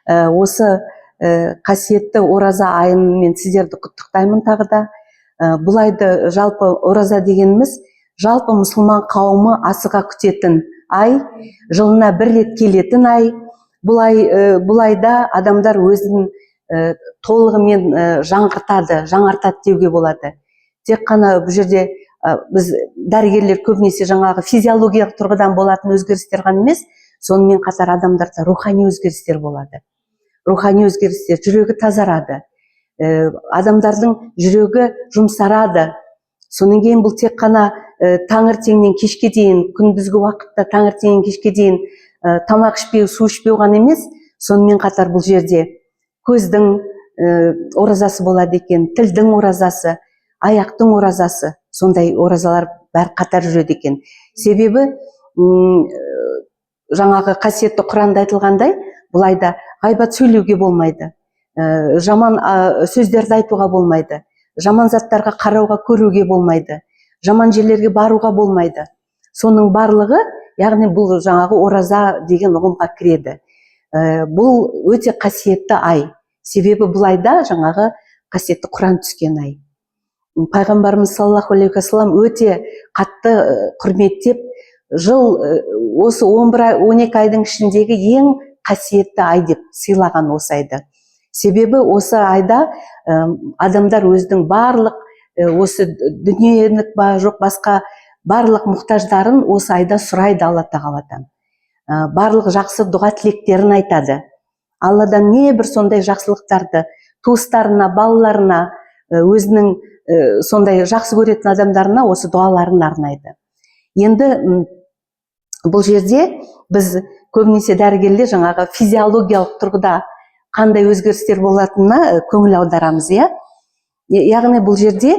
Осы қасиетті ораза айымен сіздерді құттықтаймын тағы да. Бұл айды жалпы ораза дегеніміз жалпы мұсылман қауымы асыға күтетін ай, жылына бір рет келетін ай. Бұл айда адамдар өзін толығымен жаңартады деуге болады. Тек қана бұл жерде біз дәрігерлер көбінесе жаңағы физиологиялық тұрғыдан болатын өзгерістер ғана емес, сонымен қатар адамдарда рухани өзгерістер болады. Рухани өзгерістер, жүрегі тазарады, адамдардың жүрегі жұмсарады. Сонан кейін бұл тек қана таңертеңнен кешке дейін, күндізгі уақытта таңертеңнен кешке дейін тамақ ішпеу, су ішпеу ғана емес, сонымен қатар бұл жерде көздің оразасы болады екен, тілдің оразасы, аяқтың оразасы, сондай оразалар бәрі қатар жүреді екен. Себебі жаңағы қасиетті Құранда айтылғандай, бұл айда ғайбат сөйлеуге болмайды, жаман сөздерді айтуға болмайды, жаман заттарға қарауға, көруге болмайды, жаман жерлерге баруға болмайды. Соның барлығы, яғни бұл жаңағы ораза деген ұғымға кіреді. Бұл өте қасиетті ай. Себебі бұл айда жаңағы қасиетті Құран түскен ай. Пайғамбарымыз саллаллаху алейхи уассалам өте қатты құрметтеп, жыл осы 11-12 айдың ішіндегі ең қасиетті ай деп сыйлаған осы айды. Себебі осы айда адамдар өздің барлық осы дүниелік ба жоқ басқа барлық мұқтаждарын осы айда сұрайды Алла тағаладан. Барлық жақсы дұға тілектерін айтады. Алладан не бір сондай жақсылықтарды туыстарына, балаларына, өзінің сондай жақсы көретін адамдарына осы дұғаларын арнайды. Енді бұл жерде біз көбінесе дәрігерлер жаңағы физиологиялық тұрғыда қандай өзгерістер болатынына көңіл аударамыз, яғни бұл жерде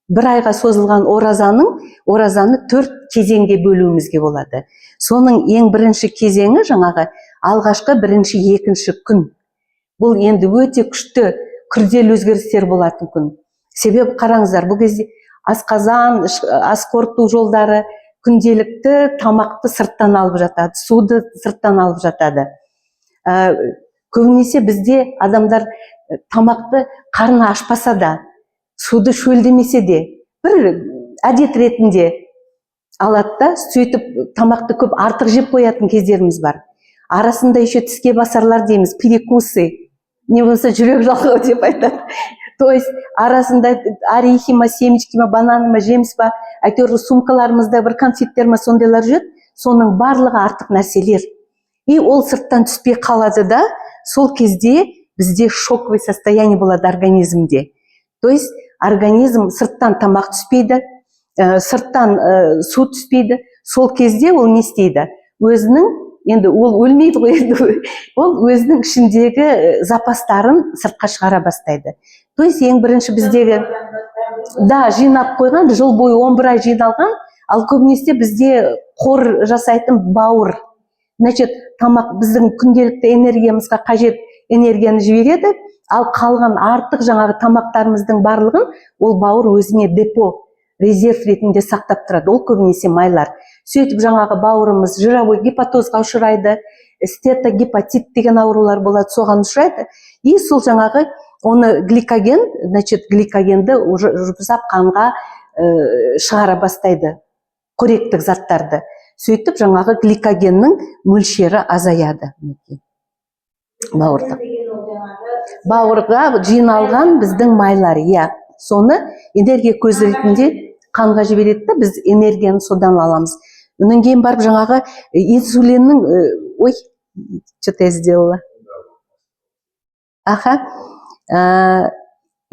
бір айға созылған оразаны 4 кезеңге бөлуімізге болады. Соның ең бірінші кезеңі жаңағы алғашқы бірінші, екінші күн. Бұл енді өте күшті, күрделі өзгерістер болатын күн. Себебі қараңыздар, бұл кезде асқазан, ас қорыту жолдары күнделікті тамақты сырттан алып жатады, суды сырттан алып жатады. Көбінесе бізде адамдар тамақты қарны ашпаса да, суды шөлдемесе де, бір әдет ретінде алады да, сөйтіп тамақты көп артық жеп қоятын кездеріміз бар. Арасында еще тіске басарлар дейміз, перекусы, не болса жүрек жалғау деп айтады. То есть арасында орехи ма, семечки ма, бананы ма, жеміс па, әйтеуір сумкаларымызда бір конфеттер ма, сондайлар жүреді, соның барлығы артық нәрселер. И ол сырттан түспей қалады да, сол кезде бізде шоковый состояние болады организмде. То есть организм сырттан тамақ түспейді, сырттан су түспейді, сол кезде ол не істейді? Өзінің, енді ол өлмейді ғой, ол өзінің ішіндегі запастарын сыртқа шығара бастайды. То есть ең бірінші біздегі жинап қойған, жыл бойы 11 ай жиналған, ал көбінесе бізде қор жасайтын бауыр. Значит, тамақ біздің күнделікті энергиямызға қажет энергияны жібереді, ал қалған артық жаңағы тамақтарымыздың барлығын ол бауыр өзіне депо, резерв ретінде сақтап тұрады. Ол көбінесе майлар. Сөйтіп жаңағы бауырымыз жировой гепатозға ұшырайды, стетогепатит деген аурулар болады, соған ұшырайды. И сол жаңағы оны гликоген, значит, гликогенді жұмсап қанға шығара бастайды, қоректік заттарды. Сөйтіп жаңағы гликогеннің мөлшері азаяды. Бауырға жиналған біздің майлар, соны энергия көзі ретінде қанға жібереді, біз энергияны содан аламыз. Онан кейін барып жаңағы инсулиннің, что-то я сделала.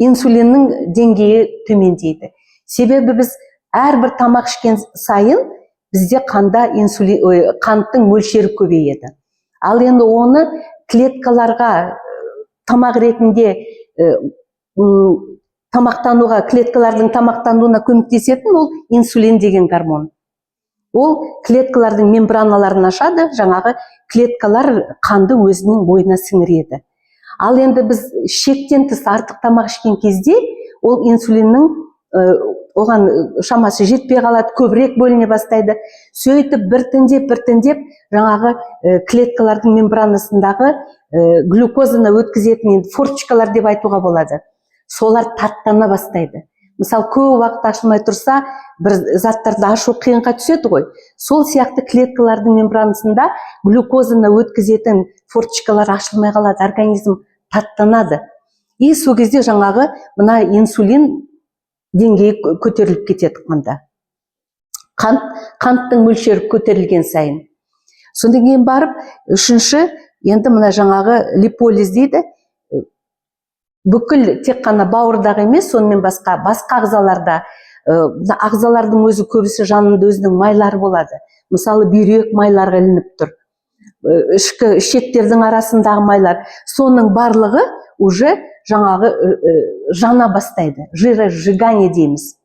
Инсулиннің деңгейі төмендейді. Себебі біз әрбір тамақ ішкен сайын бізде қанда қанттың мөлшері көбейеді. Ал енді оны клеткаларға тамақ ретінде тамақтануға, клеткалардың тамақтануына көмектесетін ол инсулин деген гормон. Ол клеткалардың мембраналарын ашады, жаңағы клеткалар қанды өзінің бойына сіңіреді. Ал енді біз шектен тыс артық тамақ ішкен кезде ол инсулиннің оған шамасы жетпей қалады, көбірек бөліне бастайды. Сөйтіп біртіндеп жаңағы клеткалардың мембранасындағы глюкозаны өткізетін форчкалар деп айтуға болады. Солар таттана бастайды. Мысалы, көп уақыт ашылмай тұрса, бір заттарды ашу қиынға түседі ғой. Сол сияқты клеткалардың мембранасында глюкозаны өткізетін форчкалар ашылмай қалады, организм таттанады. И сол кезде жаңағы мына инсулин деңгейі көтеріліп кетеді қанда. Қанттың мөлшері көтерілген сайын. Содан кейін барып, үшінші, енді мына жаңағы липолиз дейді. Бүкіл тек қана бауырдағы емес, сонымен басқа ағзаларда, ағзалардың өзі көбісі жанында өзінің майлары болады. Мысалы, бүйрек майларға ілініп тұр. Ішкі ішектердің арасындағы майлар, соның барлығы уже жаңағы жана бастайды. Жиросжигание дейміз.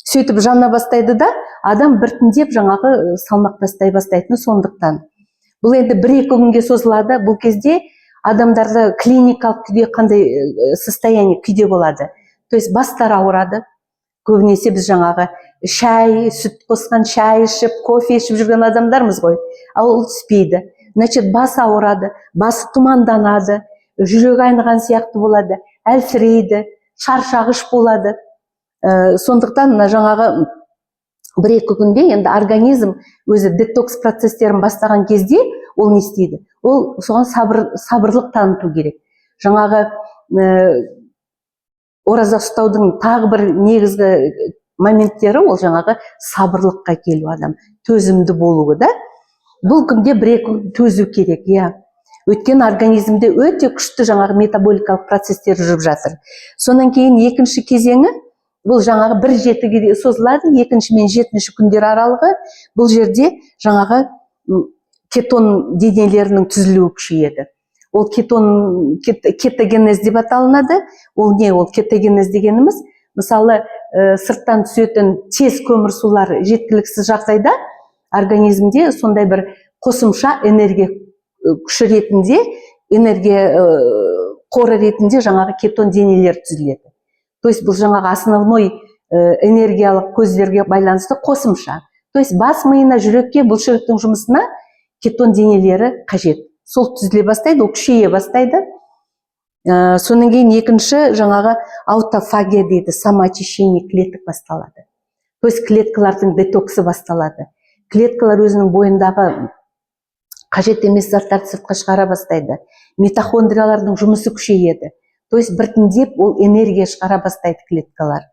Сөйтіп жана бастайды да, адам біртіндеп жаңағы салмақ тастай бастайтыны сондықтан. Бұл енді 1-2 күнге созылады. Бұл кезде адамдарда клиникалық күйде қандай состояние күйде болады. То есть бастары ауырады. Көбінесе біз жаңағы шай, сүт қосқан шай ішіп, кофе ішіп жүрген адамдармыз ғой. Ол түспейді. Значит, бас ауырады, басы тұманданады, жүрегі айныған сияқты болады, әлсірейді, шаршағыш болады. Сондықтан жаңағы 1-2 күнде енді организм өзі детокс процестерін бастаған кезде ол не істейді? Ол соған сабырлық таныту керек. Жаңағы ораза ұстаудың тағы бір негізгі моменттері ол жаңағы сабырлыққа келу, адам төзімді болуы да. Бұл күнде 1-2 күн төзу керек, Өйткені организмде өте күшті жаңағы метаболикалық процестер жүріп жатыр. Сонан кейін екінші кезеңі, бұл жаңағы 1-7-ге созылады, 2-ші мен 7-ші күндер аралығы. Бұл жерде жаңағы кетон денелерінің түзілуі күшейеді. Ол кетогенез деп аталынады. Ол не? Ол кетогенез дегеніміз, мысалы, сырттан түсетін тез көмірсулар жеткіліксіз жағдайда организмде сондай бір қосымша энергия күші ретінде, энергия қоры ретінде жаңағы кетон денелер түзіледі. То есть бұл жаңағы основной энергиялық көздерге байланысты қосымша. То есть бас миына, жүрекке, бұлшықтың жұмысына кетон денелері қажет. Сол түзіле бастайды, ол күшейе бастайды. Сонан кейін екінші жаңағы аутофагия дейді, самоочищение клеток басталады. То есть клеткалардың детоксы басталады. Клеткалар өзінің бойындағы қажет емес заттарды сыртқа шығара бастайды. Митохондриялардың жұмысы күшейеді. То есть біртіндеп ол энергия шығара бастайды клеткалар.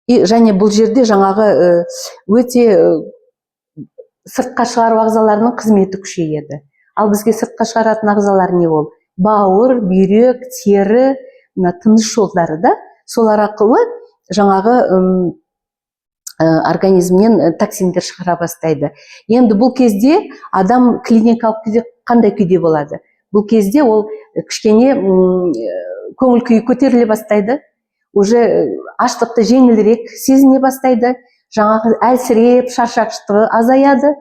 И және бұл жерде жаңағы өте сыртқа шығару ағзаларының қызметі күшейеді. Ал бізге сыртқа шығаратын ағзалар не ол? Бауыр, бүйрек, тері, тыныс жолдары да. Солар арқылы жаңағы организмнен токсиндер шығара бастайды. Енді бұл кезде адам клиникалық күйде қандай күйде болады? Бұл кезде ол кішкене көңіл күйі көтеріле бастайды. Уже аштықты жеңілірек сезіне бастайды. Жаңағы әлсіреп, шаршағыштығы азаяды.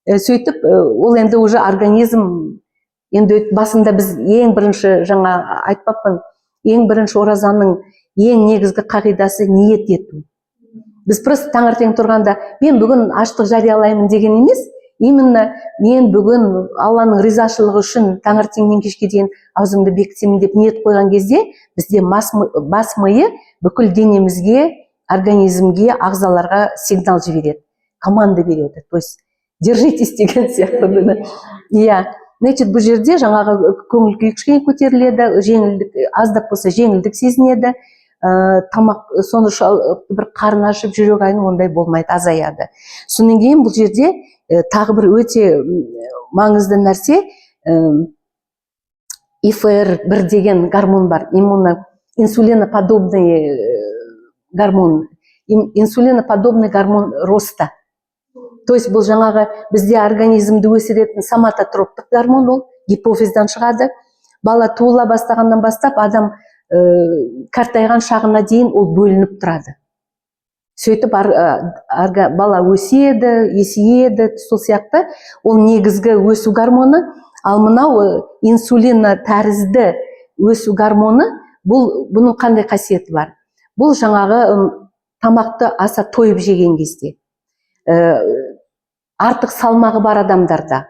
Сөйтіп, ол енді уже организм, енді басында біз ең бірінші, жаңа айтпаппын, ең бірінші оразаның ең негізгі қағидасы ниет ету. Біз просто таңертең тұрғанда, мен бүгін аштық жариялаймын деген емес, именно мен бүгін Алланың ризашылығы үшін таңертеңнен кешке дейін аузымды бекітемін деп ниет қойған кезде, бізде бас миы бүкіл денемізге, организмге, ағзаларға сигнал жібереді, команда береді. То есть держитесь деген сияқты. Значит, бұл жерде жаңағы көңіл күй кішкене көтеріледі, жеңілдік, аздап болса жеңілдік сезінеді. Тамақ соншалықты бір қарын ашып жүрек айну ондай болмайды, азаяды. Сонан кейін бұл жерде тағы бір өте маңызды нәрсе, ИФР1 деген гормон бар, инсулиноподобный гормон, инсулиноподобный гормон роста. То есть бұл жаңағы бізде организмді өсіретін соматотроптық гормон, ол гипофиздан шығады. Бала туыла бастағаннан бастап адам қартайған шағына дейін ол бөлініп тұрады. Сөйтіп бала өседі, есейеді, сол сияқты ол негізгі өсу гормоны. Ал мынау инсулина тәрізді өсу гормоны, бұның қандай қасиеті бар? Бұл жаңағы тамақты аса тойып жеген кезде, артық салмағы бар адамдарда,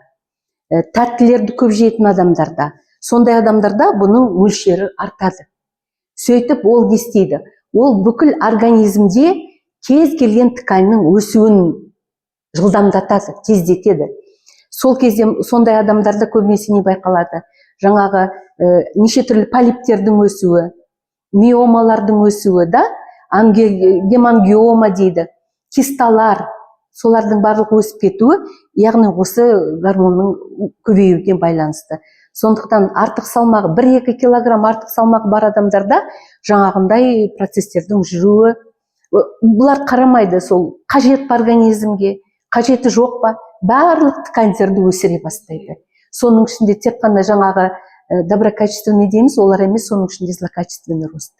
тәттілерді көп жейтін адамдарда, сондай адамдарда бұның мөлшері артады. Сөйтіп ол не істейді? Ол бүкіл организмде кез келген тканьның өсуін жылдамдатады, тездетеді. Сол кезде сондай адамдарда көбінесе не байқалады? Жаңағы неше түрлі полиптердің өсуі, миомалардың өсуі, да? Гемангиома дейді, кисталар, солардың барлығы өсіп кетуі, яғни осы гормонның көбеюіне байланысты. Сондықтан артық салмағы 1-2 килограмм артық салмағы бар адамдарда жаңағындай процестердің жүруі, бұлар қарамайды, сол қажет па организмге, қажеті жоқ па, барлық тканьдерді өсіре бастайды. Соның ішінде тек қана жаңағы доброкачественный дейміз, олар емес, соның ішінде злокачественный рост.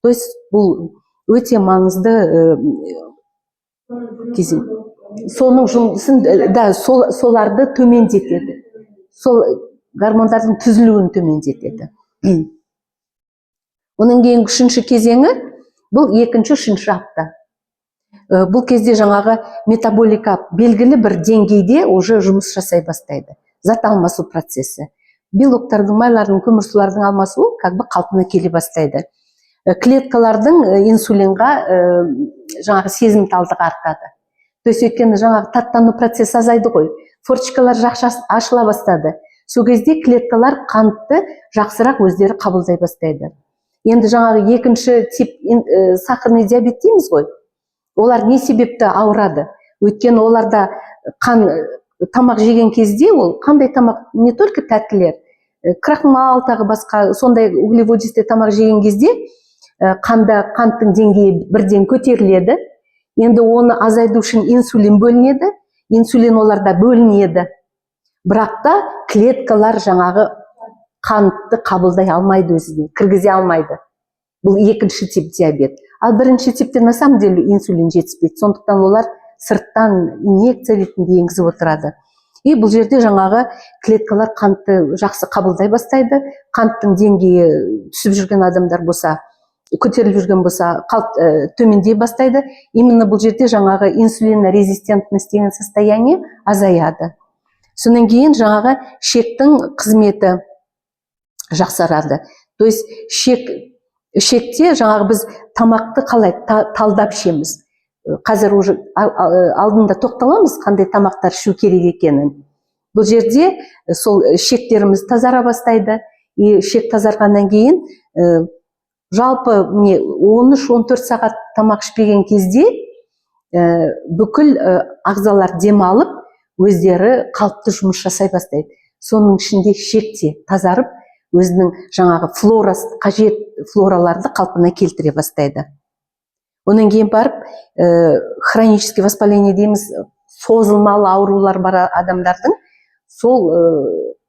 То есть бұл өте маңызды кезең. Соның жұмысын, да, соларды төмендетеді. Сол гормондардың түзілуін төмендетеді. Оның кейін 3-ші кезеңі, бұл 2-3 апта. Бұл кезде жаңағы метаболика белгілі бір деңгейде уже жұмыс жасай бастайды. Зат алмасу процесі. Белоктардың, майлардың, көмірсулардың алмасуы қалпына келе бастайды. Клеткалардың инсулинға жаңағы сезімталдығы артады. То есть өйткені жаңағы таттану процесі азайды ғой. Форчикалар жақсы ашыла бастады. Сол кезде клеткалар қантты жақсырақ өздері қабылдай бастайды. Енді жаңағы 2-ші тип сахарный диабет дейміз ғой. Олар не себепті ауырады? Өйткені оларда тамақ жеген кезде, ол қандай тамақ, не только тәттілер, крахмал, тағы басқа сондай углеводисті тамақ жеген кезде қанттың деңгейі бірден көтеріледі. Енді оны азайту үшін инсулин бөлінеді, инсулин оларда бөлінеді. Бірақ та клеткалар жаңағы қантты қабылдай алмайды өзіне, кіргізе алмайды. Бұл 2-ші тип диабет. Ал 1-ші типте на самом деле инсулин жетіспейді. Сондықтан олар сырттан инъекция ретінде енгізіп отырады. И бұл жерде жаңағы клеткалар қантты жақсы қабылдай бастайды. Қанттың деңгейі түсіп жүрген адамдар болса, көтеріліп жүрген болса, төмендей бастайды. Именно бұл жерде жаңағы инсулинорезистентность деген состояние азаяды. Сонан кейін жаңағы шектің қызметі жақсарады. То есть шекте жаңағы біз тамақты қалай талдап ішеміз. Қазір уже алдында тоқталамыз, қандай тамақтар ішу керек екенін. Бұл жерде сол шектеріміз тазара бастайды. И шек тазарғаннан кейін жалпы 13-14 сағат тамақ ішпеген кезде бүкіл ағзалар демалып, өздері қалыпты жұмыс жасай бастайды. Соның ішінде шекте тазарып, өзінің жаңағы қажет флораларды қалпына келтіре бастайды. Онан кейін барып, хронический воспаление дейміз, созылмалы аурулар бар адамдардың, сол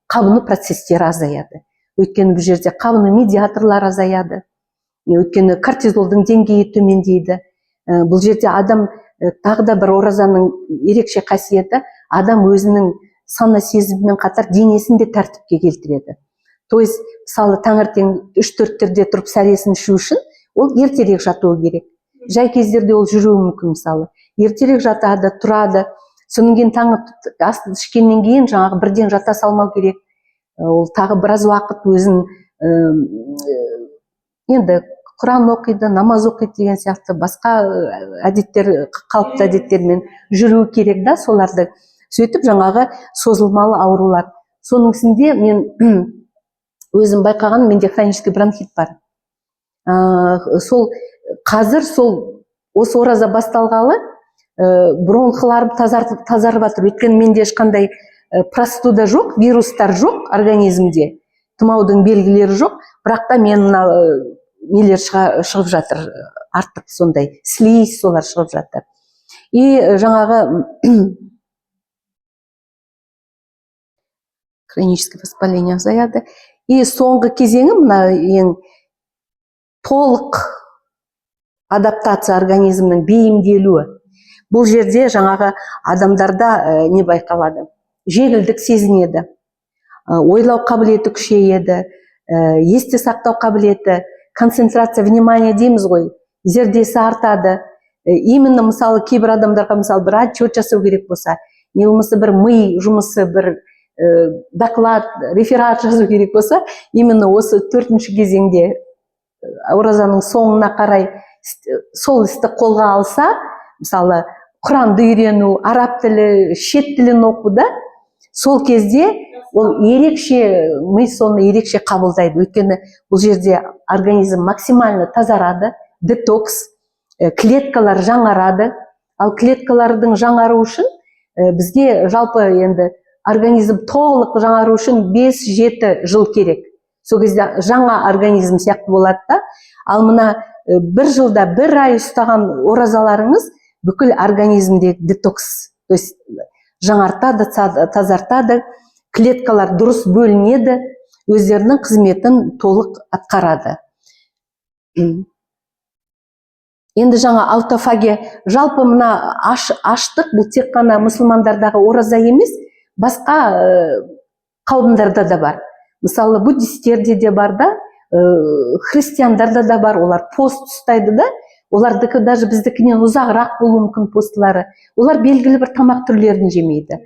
қабыну процестері азаяды. Өйткені бұл жерде қабыну медиаторлар азаяды. Өйткені кортизолдың деңгейі төмендейді. Бұл жерде адам, тағы да бір оразаның ерекше қасиеті, адам өзінің сана сезімімен қатар денесін де тәртіпке келтіреді. То есть, мысалы, таңертең 3-4-терде тұрып сәресін ішу үшін, ол ертерек жатуы керек. Жай кездерде ол жүруі мүмкін, мысалы. Ертерек жатады, тұрады. Соның кейін таңғы ас ішкеннен кейін жаңағы бірден жата салмау керек. Ол тағы біраз уақыт өзін енді Құран оқиды, намаз оқиды деген сияқты басқа әдеттер, қалыпты әдеттермен жүруі керек, да, соларды. Сөйтіп жаңағы созылмалы аурулар. Соның ішінде мен өзім байқаған, менде хронический бронхит бар. Сол қазір осы ораза басталғалы бронхыларым тазарып жатыр. Өйткені менде ешқандай простуда жоқ, вирустар жоқ организмде, тұмаудың белгілері жоқ, бірақ та мен нелер шығып жатыр, артық сондай слизь, солар шығып жатыр. И жаңағы хроническое воспаление азаяды. И соңғы кезеңі мына ең толық адаптация организмнің бейімделуі. Бұл жерде жаңағы адамдарда не байқалады? Жеңілдік сезінеді, ойлау қабілеті күшейеді, есте сақтау қабілеті, концентрация внимания дейміз ғой, зердесі артады. Именно мысалы кейбір адамдарға мысалы бір отчет жасау керек болса, не болмаса бір ми жұмысы, бір доклад, реферат жазу керек болса, именно осы 4-ші кезеңде оразаның соңына қарай сол істі қолға алса, мысалы Құранды үйрену, араб тілі, шет тілін оқу да, сол кезде ол ерекше, ми соны ерекше қабылдайды. Өйткені бұл жерде организм максимально тазарады, детокс, клеткалар жаңарады. Ал клеткалардың жаңару үшін бізге жалпы енді организм толық жаңару үшін 5-7 жыл керек. Сол кезде жаңа организм сияқты болады да. Ал мына бір жылда 1 ай ұстаған оразаларыңыз бүкіл организмдегі детокс, то есть жаңартады, тазартады, клеткалар дұрыс бөлінеді, өздерінің қызметін толық атқарады. Енді жаңа аутофагия, жалпы мына аштық бұл тек қана мұсылмандардағы ораза емес, басқа қауымдарда да бар. Мысалы буддистерде де бар да, христиандарда да бар, олар пост ұстайды да, олардікі даже біздікінен ұзағырақ болуы мүмкін постлары. Олар белгілі бір тамақ түрлерін жемейді.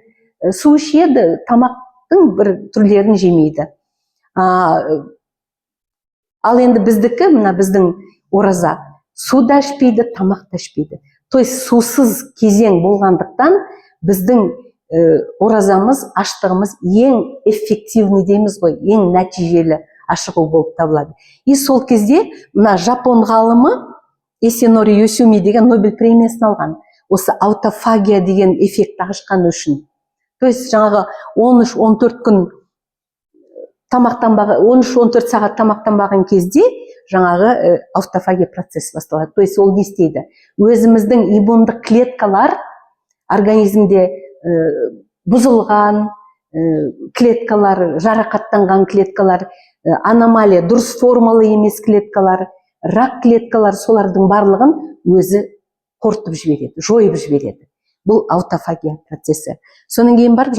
Су ішеді, тамақтың бір түрлерін жемейді. Ал енді біздікі, мына біздің ораза, су да ішпейді, тамақ та ішпейді. То есть сусыз кезең болғандықтан біздің оразамыз, аштығымыз ең эффективный дейміз ғой, ең нәтижелі ашығу болып табылады. И сол кезде мына жапон ғалымы Исинори Йосуми деген Нобель премиясын алған. Осы аутофагия деген эффектті ашқан үшін. То есть жаңағы 13-14 күн тамақтанбаған, 13-14 сағат тамақтанбаған кезде жаңағы аутофагия процесі басталады. То есть ол не істейді? Өзіміздің иммундық клеткалар, организмде бұзылған клеткалар, жарақаттанған клеткалар, аномалия, дұрыс формалы емес клеткалар, рак клеткалар, солардың барлығын өзі қорытып жібереді, жойып жібереді. Бұл аутофагия процесі. Соның кейін барып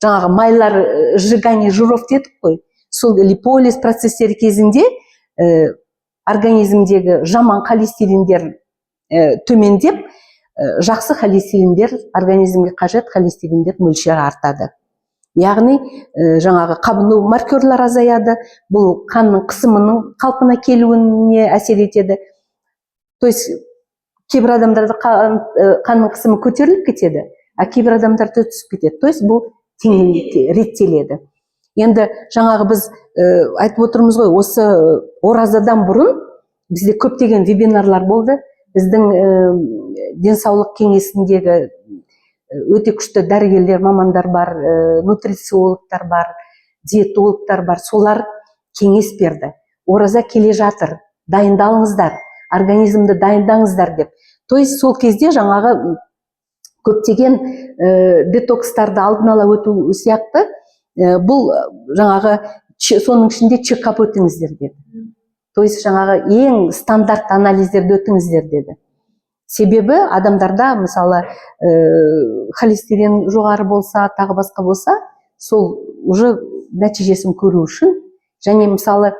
жаңағы майлар сжигание жиров дедік қой. Сол липолиз процестері кезінде организмдегі жаман холестериндер төмендеп, жақсы холестериндер, организмге қажет холестериндер мөлшері артады. Яғни жаңағы қабыну маркерлар азаяды, бұл қанның қысымының қалпына келуіне әсер етеді. То есть кейбір адамдарда қанның қысымы көтеріліп кетеді, а кейбір адамдарда түсіп кетеді. То есть бұл реттеледі. Енді жаңағы біз айтып отырмыз ғой, осы оразадан бұрын бізде көптеген вебинарлар болды. Біздің денсаулық кеңесіндегі өте күшті дәрігерлер, мамандар бар, нутрициологтар бар, диетологтар бар. Солар кеңес берді. Ораза келе жатыр, дайындалыңыздар, организмді дайындаңыздар деп. То есть сол кезде жаңағы көптеген детокстарды алдын ала өту сияқты, бұл жаңағы соның ішінде чекап өтіңіздер деді. То есть жаңағы ең стандарт анализдерді өтіңіздер деді. Себебі адамдарда мысалы холестерин жоғары болса, тағы басқа болса, сол уже нәтижесін көру үшін, және мысалы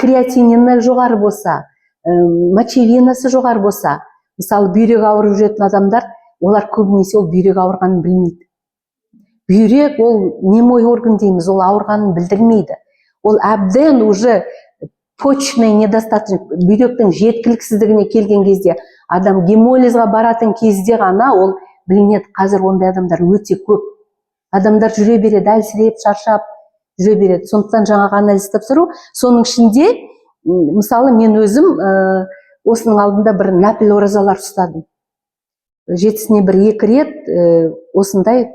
креатинины жоғары болса, мочевинасы жоғары болса, мысалы бүйрек ауырып жүретін адамдар, олар көбінесе ол бүйрек ауырғанын білмейді. Бүйрек ол немой орган дейміз, ол ауырғанын білдірмейді. Ол әбден уже почечный недостаточность, бүйректің жеткіліксіздігіне келген кезде, адам гемолизға баратын кезде ғана ол білінеді. Қазір ондай адамдар өте көп. Адамдар жүре береді, әлсіреп, шаршап жүре береді. Сондықтан жаңағы анализ тапсыру. Соның ішінде, мысалы, мен өзім осының алдында бір нәпіл оразалар ұстадым. 7-сіне 1-2 рет осындай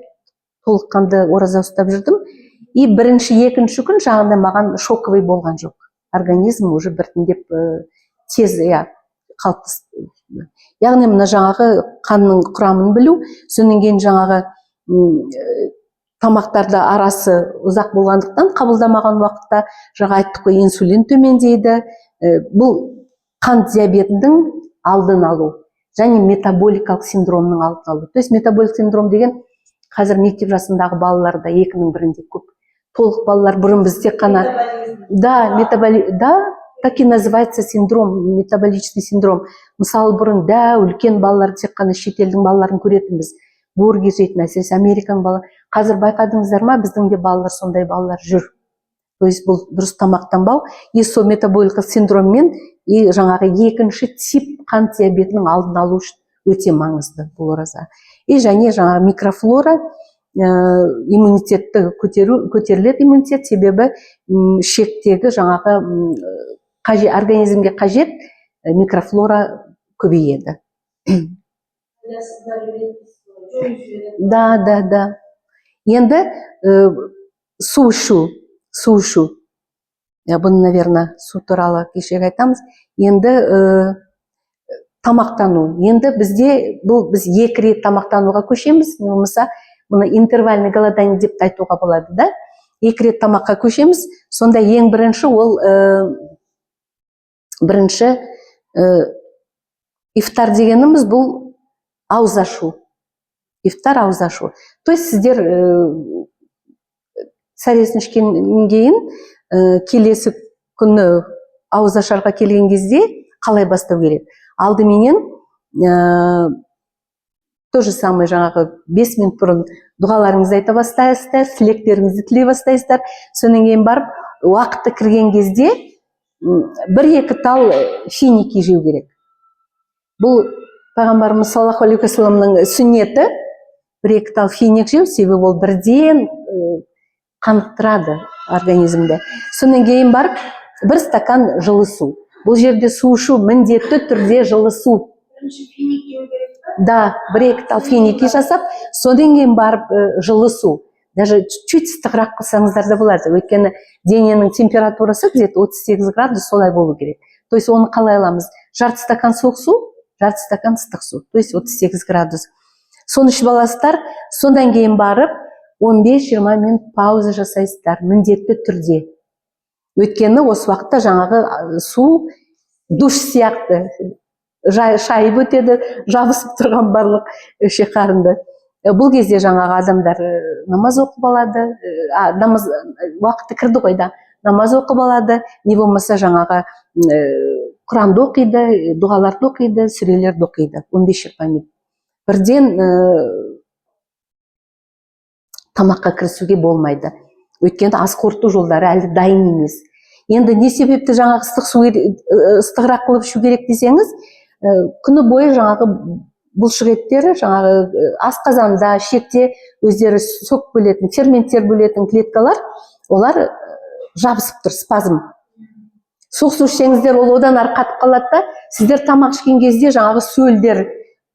толыққанды ораза ұстап жүрдім. И бірінші-екінші күн жаңағыдай маған шоковый болған жоқ. Организм уже біртіндеп тез қалыптасты. Яғни мына жаңағы қанның құрамын білу, содан кейін жаңағы тамақтарды арасы ұзақ болғандықтан қабылдамаған уақытта жаңа айттық қой, инсулин төмендейді. Бұл қан диабетінің алдын алу және метаболикалық синдромның алдын алу. То есть метаболик синдром деген қазір мектеп жасындағы балаларда 2-нің бірінде көп. толық балалар. Бұрын біз тек қана да, так и называется синдром, метаболический синдром. Мысалы бұрын үлкен балалар тек қана шетелдің балаларын көретінбіз. Бургер жейтін, әсіресе Американың балалары. Қазір байқадыңыздар ма, біздің де балалар сондай балалар жүр. То есть бұл дұрыс тамақтанбау, и сол метаболикалық синдроммен и жаңағы екінші тип қант диабетінің алдын алу үшін өте маңызды бұл ораза. И және жаңағы микрофлора, иммунитетті көтеріледі иммунитет, себебі шектегі жаңағы организмге қажет микрофлора көбейеді. Да. Енді су ішу. Бұны, наверное, су туралы кешегі айтамыз. Енді тамақтану. Енді біз 2 рет тамақтануға көшеміз, не болмаса мұны интервальный голодание деп айтуға болады, да? 2 рет тамаққа көшеміз. Сонда ең бірінші ол ифтар дегеніміз бұл ауыз ашу. Ифтар, ауыз ашу. То есть сіздер сәресін ішкеннен кейін келесі күні ауыз ашарға келген кезде қалай бастау керек? Алдыменен то же самое жаңағы 5 минут бұрын дұғаларыңызды айта бастайсыздар, тілектеріңізді тілей бастайсыздар. Содан кейін барып уақыты кірген кезде 1-2 тал финики жеу керек. Бұл пайғамбарымыз саллаллаху алейхи уассаламның сүннеті 1-2 тал финик жеу, себебі ол бірден қанықтырады организмді. Содан кейін барып 1 стакан жылы су. Бұл жерде су ішу міндетті түрде жылы су. Да, 1-2 тал финики жасап, содан кейін барып жылы су. Даже чуть ыстығырақ қылсаңыздар да болады. Өйткені дененің температурасы где-то 38 градус, солай болу керек. То есть оны қалай аламыз? Жарты стакан суық су, жарты стакан ыстық су. То есть 38 градус. Соны ішіп аласыздар, содан кейін барып 15-20 минут пауза жасайсыздар, міндетті түрде. Өйткені осы уақытта жаңағы су душ сияқты шайып өтеді, жабысып тұрған барлық шекарында. Бұл кезде жаңағы адамдар намаз оқып алады, уақыты кірді ғой да, намаз оқып алады, не болмаса жаңағы Құранды оқиды, дұғаларды оқиды, сүрелерді оқиды, 15-20 минут. Бірден тамаққа кірісуге болмайды. Өйткені ас қорыту жолдары әлі дайын емес. Енді не себепті жаңағы ыстығырақ қылып ішу керек десеңіз, күні бойы жаңағы бұлшық еттері жаңағы асқазанда, ішекте өздері сок бөлетін, ферменттер бөлетін клеткалар, олар жабысып тұр, спазм. Суық су ішсеңіздер, ол одан ары қатып қалады да, сіздер тамақ ішкен кезде жаңағы сөлдер,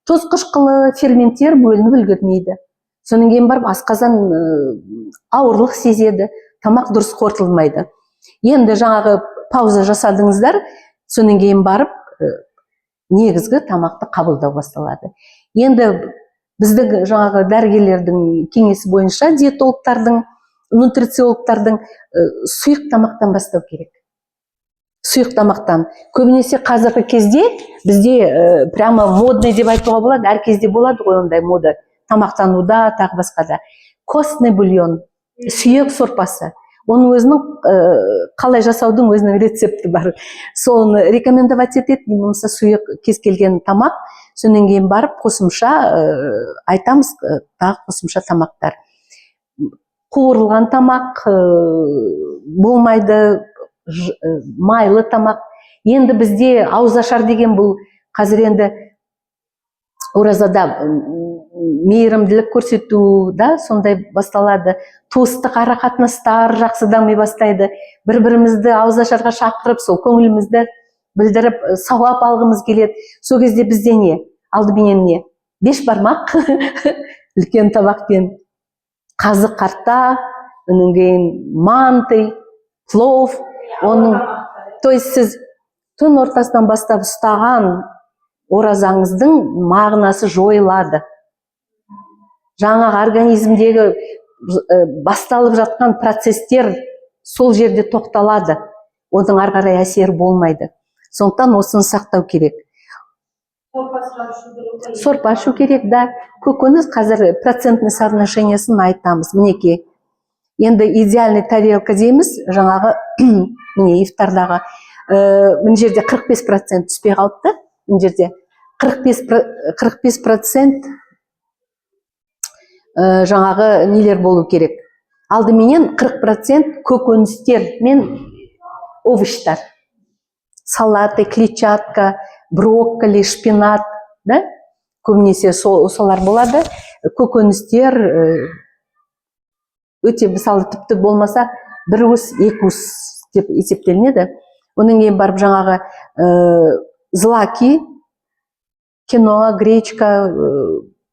тұз қышқылы, ферменттер бөлініп үлгермейді. Содан кейін барып асқазан ауырлық сезеді, тамақ дұрыс қорытылмайды. Енді жаңағы пауза жасадыңыздар, содан кейін барып негізгі тамақты қабылдау басталады. Енді біздің жаңағы дәрігерлердің кеңесі бойынша диетологтардың, нутрициологтардың сұйық тамақтан бастау керек. Сұйық тамақтан. Көбінесе қазіргі кезде бізде прямо модный деп айтуға болады, әр кезде болады ғой ондай мода тамақтануда, тағы басқада. Костный бульон, сүйек сорпасы. Оның өзінің қалай жасаудың өзінің рецепті бар. Соны рекомендовать етеді, немесе сұйық кез келген тамақ, содан кейін барып қосымша айтамыз, тағы қосымша тамақтар. Қуырылған тамақ болмайды, майлы тамақ. Енді бізде ауызашар деген бұл қазір енді оразада мейірімділік көрсету, да, сондай басталады. Туыстық ара қатынастар жақсы дами бастайды. Бір-бірімізді ауызашарға шақырып, сол көңілімізді білдіріп, сауап алғымыз келеді. Сол кезде бізде не? Алдыменен не? 5 бармақ үлкен табақпен, қазы қарта, онан кейін манты, плов, оның, то есть сіз түн ортасынан бастап ұстаған оразаңыздың мағынасы жойылады. Жаңағы организмдегі басталып жатқан процестер сол жерде тоқталады. Оның ары қарай әсері болмайды. Сондықтан осыны сақтау керек. Сорпа ішу керек, да. Көкөніс қазір процентный соотношениесін айтамыз. Мінекей. Енді идеальный тарелка дейміз, жаңағы міне ифтардағы мына жерде 45% түспей қалыпты. Мына жерде 45% жаңағы нелер болу керек. Алдыменен 40% көкөністер мен овощтар. Салаты, клетчатка, брокколи, шпинат, да? Көбінесе солар болады. Көкөністер өте мысалы тіпті болмаса 1 уыс, 2 уыс деп есептелінеді. Оның кейін барып жаңағы злаки, киноа, гречка,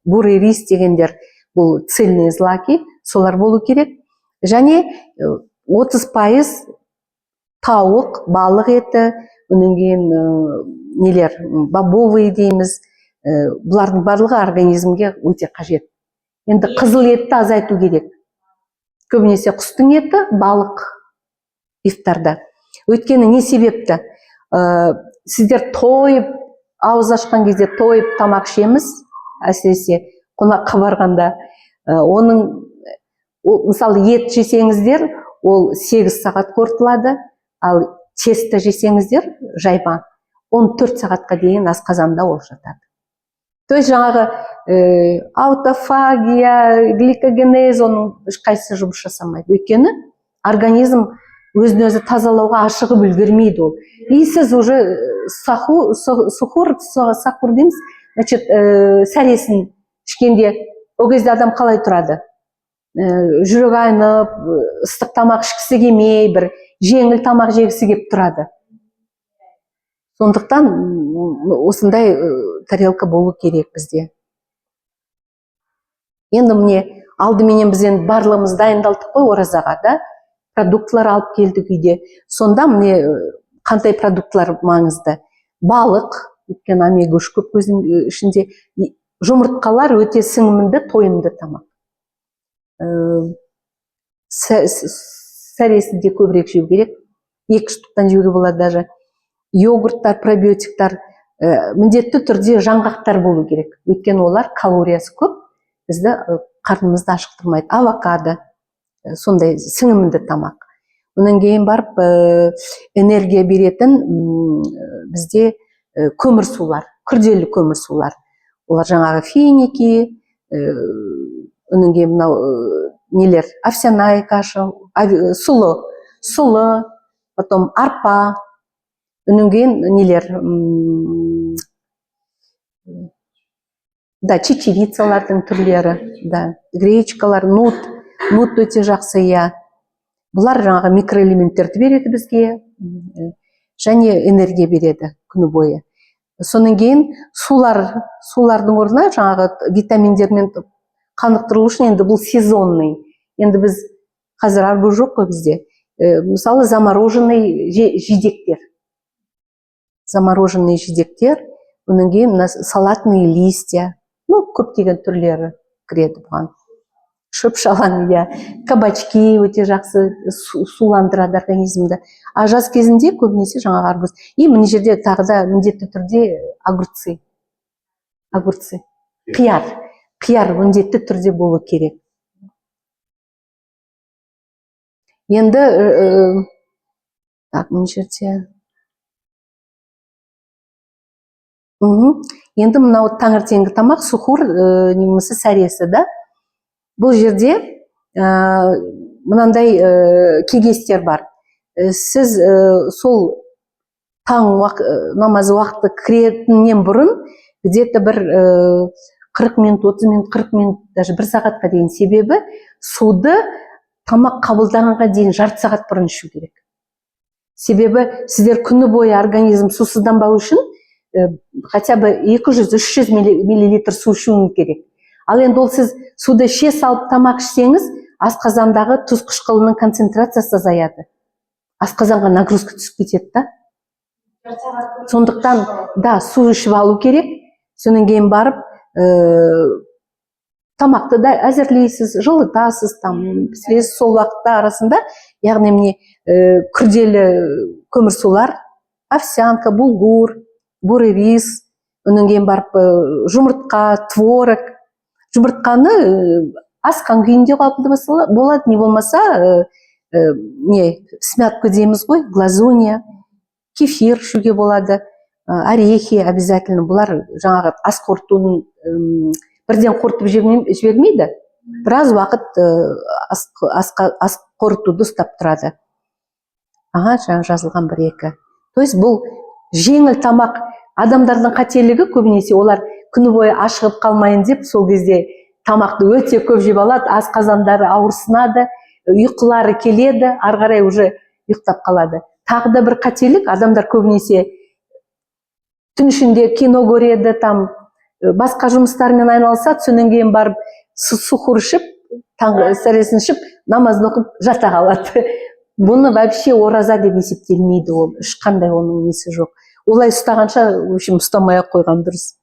бурый рис дегендер, бұл цельные злаки, солар болу керек. Және 30% тауық, балық еті, оның кейін нелер, бобовый дейміз, бұлардың барлығы организмге өте қажет. Енді қызыл етті азайту керек. Көбінесе құстың еті, балық ифтарда. Өйткені не себепті? Сіздер тойып, ауыз ашқан кезде тойып тамақ ішеміз, әсіресе қонаққа барғанда. Мысалы ет жесеңіздер, ол 8 сағат қорытылады, ал тесті жесеңіздер, жайма, 14 сағатқа дейін асқазанда ол жатады. То есть жаңағы аутофагия, гликогенез, оның ешқайсысы жұмыс жасамайды. Өйткені организм өзін өзі тазалауға ашығып үлгермейді ол. И сіз уже сахур дейміз, значит, сәресін ішкенде, ол кезде адам қалай тұрады? Жүрек айнып, ыстық тамақ ішкісі келмей, бір жеңіл тамақ жегісі келіп тұрады. Сондықтан осындай тарелка болу керек бізде. Енді міне алдыменен біз енді барлығымыз дайындалдық қой оразаға, да? Продуктылар алып келдік үйде. Сонда міне қандай продуктылар маңызды? Балық, өйткені омега 3 көп көздің ішінде. Жұмыртқалар өте сіңімді, тойымды тамақ. Сәресінде көбірек жеу керек. 2 штуктан жеуге болады даже. Йогурттар, пробиотиктар, міндетті түрде жаңғақтар болу керек. Өйткені олар калориясы көп, бізді қарнымызды ашықтырмайды. Авокадо, сондай сіңімді тамақ. Онан кейін барып энергия беретін бізде көмір сулар, күрделі көмір сулар. Олар жаңағы финики, онан кейін мынау нелер, овсяная каша, сұлы, потом арпа, онан кейін нелер, да, чечевицалардың түрлері, да, гречкалар, нут өте жақсы, я. Бұлар жаңағы микроэлементтерді береді бізге, және энергия береді күні бойы. Сонан кейін сулардың орнына жаңағы витаминдермен қанықтырылу үшін енді бұл сезонный. Енді біз қазір арбуз жоқ қой бізде. Мысалы замороженный жидектер. Замороженный жидектер, онан кейін салатные листья, көптеген түрлері кіреді бұған. Шөп-шалаң, кабачки өте жақсы суландырады организмді. А жаз кезінде көбінесе жаңағы арбуз. И мына жерде тағы да міндетті түрде огурцы. Қияр міндетті түрде болу керек. Енді мына жерде енді мынау таңертеңгі тамақ, сухур немесе сәресі, да? Бұл жерде мынандай кеңестер бар. Сіз сол таң намазы уақыты кіретінен бұрын где-то бір 40 минут, 30 минут, 40 минут, даже 1 сағатқа дейін. Себебі суды тамақ қабылдағанға дейін жарты сағат бұрын ішу керек. Себебі сіздер күні бойы организм сусызданбау үшін хотя бы 200-300 миллилитр су ішуіңіз керек. Ал енді ол сіз суды іше салып тамақ ішсеңіз, асқазандағы тұз қышқылының концентрациясы азаяды. Асқазанға нагрузка түсіп кетеді, да? Сондықтан, да, су ішіп алу керек. Сонан кейін барып, тамақты да әзірлейсіз, жылытасыз, пісіресіз сол уақытта арасында, яғни міне күрделі көмір сулар, овсянка, булгур, бурый рис, онан кейін барып жұмыртқа, творог. Жұмыртқаны асқан күйінде қабылдаса болады, не болмаса не смятка дейміз ғой, глазунья, кефир ішуге болады, орехи обязательно. Бұлар жаңағы ас қорытудың бірден қорытып жібермейді, біраз уақыт ас қорытуды ұстап тұрады. Жаңа жазылған 1-2. То есть бұл жеңіл тамақ. Адамдардың қателігі көбінесе олар күні бойы ашығып қалмайын деп сол кезде тамақты өте көп жеп алады, асқазандары ауырсынады, ұйқылары келеді, ары қарай уже ұйықтап қалады. Тағы да бір қателік, адамдар көбінесе түн ішінде кино көреді, басқа жұмыстармен айналысады, сонан кейін барып сухур ішіп, таңғы сәресін ішіп, намазды оқып жата қалады. Бұны вообще ораза деп есептелмейді, ол ешқандай оның несі жоқ. Олай ұстағанша, в общем, ұстамай ақ қойған дұрыс.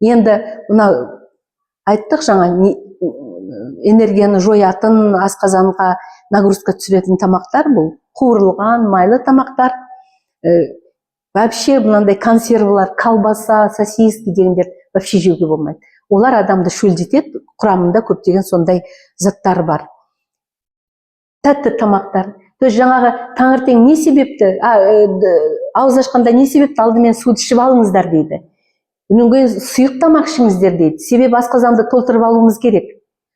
Енді мына айттық жаңа, энергияны жоятын, асқазанға нагрузка түсіретін тамақтар, бұл қуырылған, майлы тамақтар. Вообще мынандай консервалар, колбаса, сосиски дегендер вообще жеуге болмайды. Олар адамды шөлдетеді, құрамында көптеген сондай заттар бар. Тәтті тамақтар. То есть жаңағы таңертең не себепті, ауыз ашқанда не себепті алдымен суды ішіп алыңыздар дейді. Үнен кейін сұйық тамақ ішіңіздер дейді. Себебі асқазанды толтырып алуымыз керек.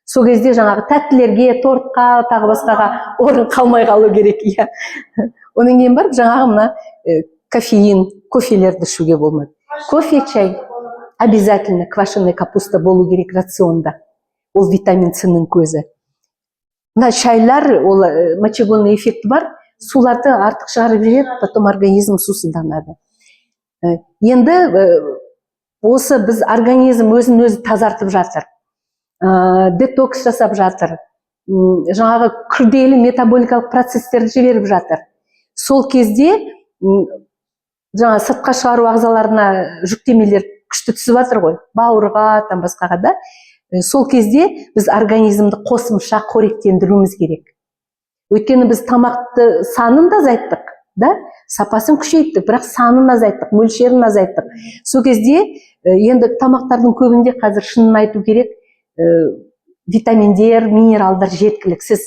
Сол кезде жаңағы тәттілерге, тортқа, тағы басқаға орын қалмай қалу керек. Онан кейін барып жаңағы мына кофеин, кофелерді ішуге болмайды. Кофе, чай обязательно квашеная капуста болу керек рационда. Ол витамин С-ның көзі. Мына шайлар, ол мочегонный эффекті бар, суларды артық шығарып жібереді, потом организм сусызданады. Енді осы біз организм өзін-өзі тазартып жатыр, детокс жасап жатыр, жаңағы күрделі метаболикалық процесстерді жіберіп жатыр. Сол кезде жаңа сыртқа шығару ағзаларына жүктемелер күшті түсіп жатыр ғой, бауырға, басқаға да. Сол кезде біз организмді қосымша қоректендіруіміз керек. Өйткені біз тамақты санын да азайттық, сапасын күшейттік, бірақ санын азайттық, мөлшерін азайттық. Сол кезде енді тамақтардың көбінде қазір шынын айту керек, витаминдер, минералдар жеткіліксіз.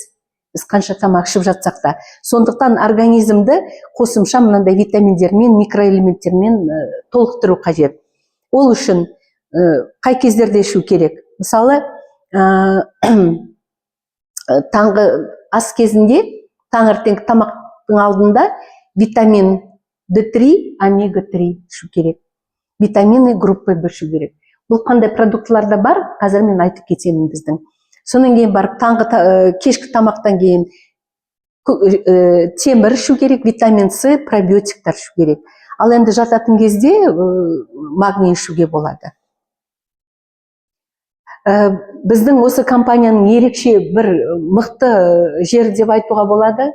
Біз қанша тамақ ішіп жатсақ та. Сондықтан организмді қосымша мынандай витаминдермен, микроэлементтермен толықтыру қажет. Ол үшін қай кездерде ішу керек? Мысалы, таңғы ас кезінде, таңертеңгі тамақтың алдында витамин D3, омега-3 ішу керек. Витамины группы B ішу керек. Бұл қандай продуктыларда бар, қазір мен айтып кетемін біздің. Сонан кейін барып кешкі тамақтан кейін темір ішу керек, витамин С, пробиотиктар ішу керек. Ал енді жататын кезде магний ішуге болады. Біздің осы компанияның ерекше бір мықты жері деп айтуға болады.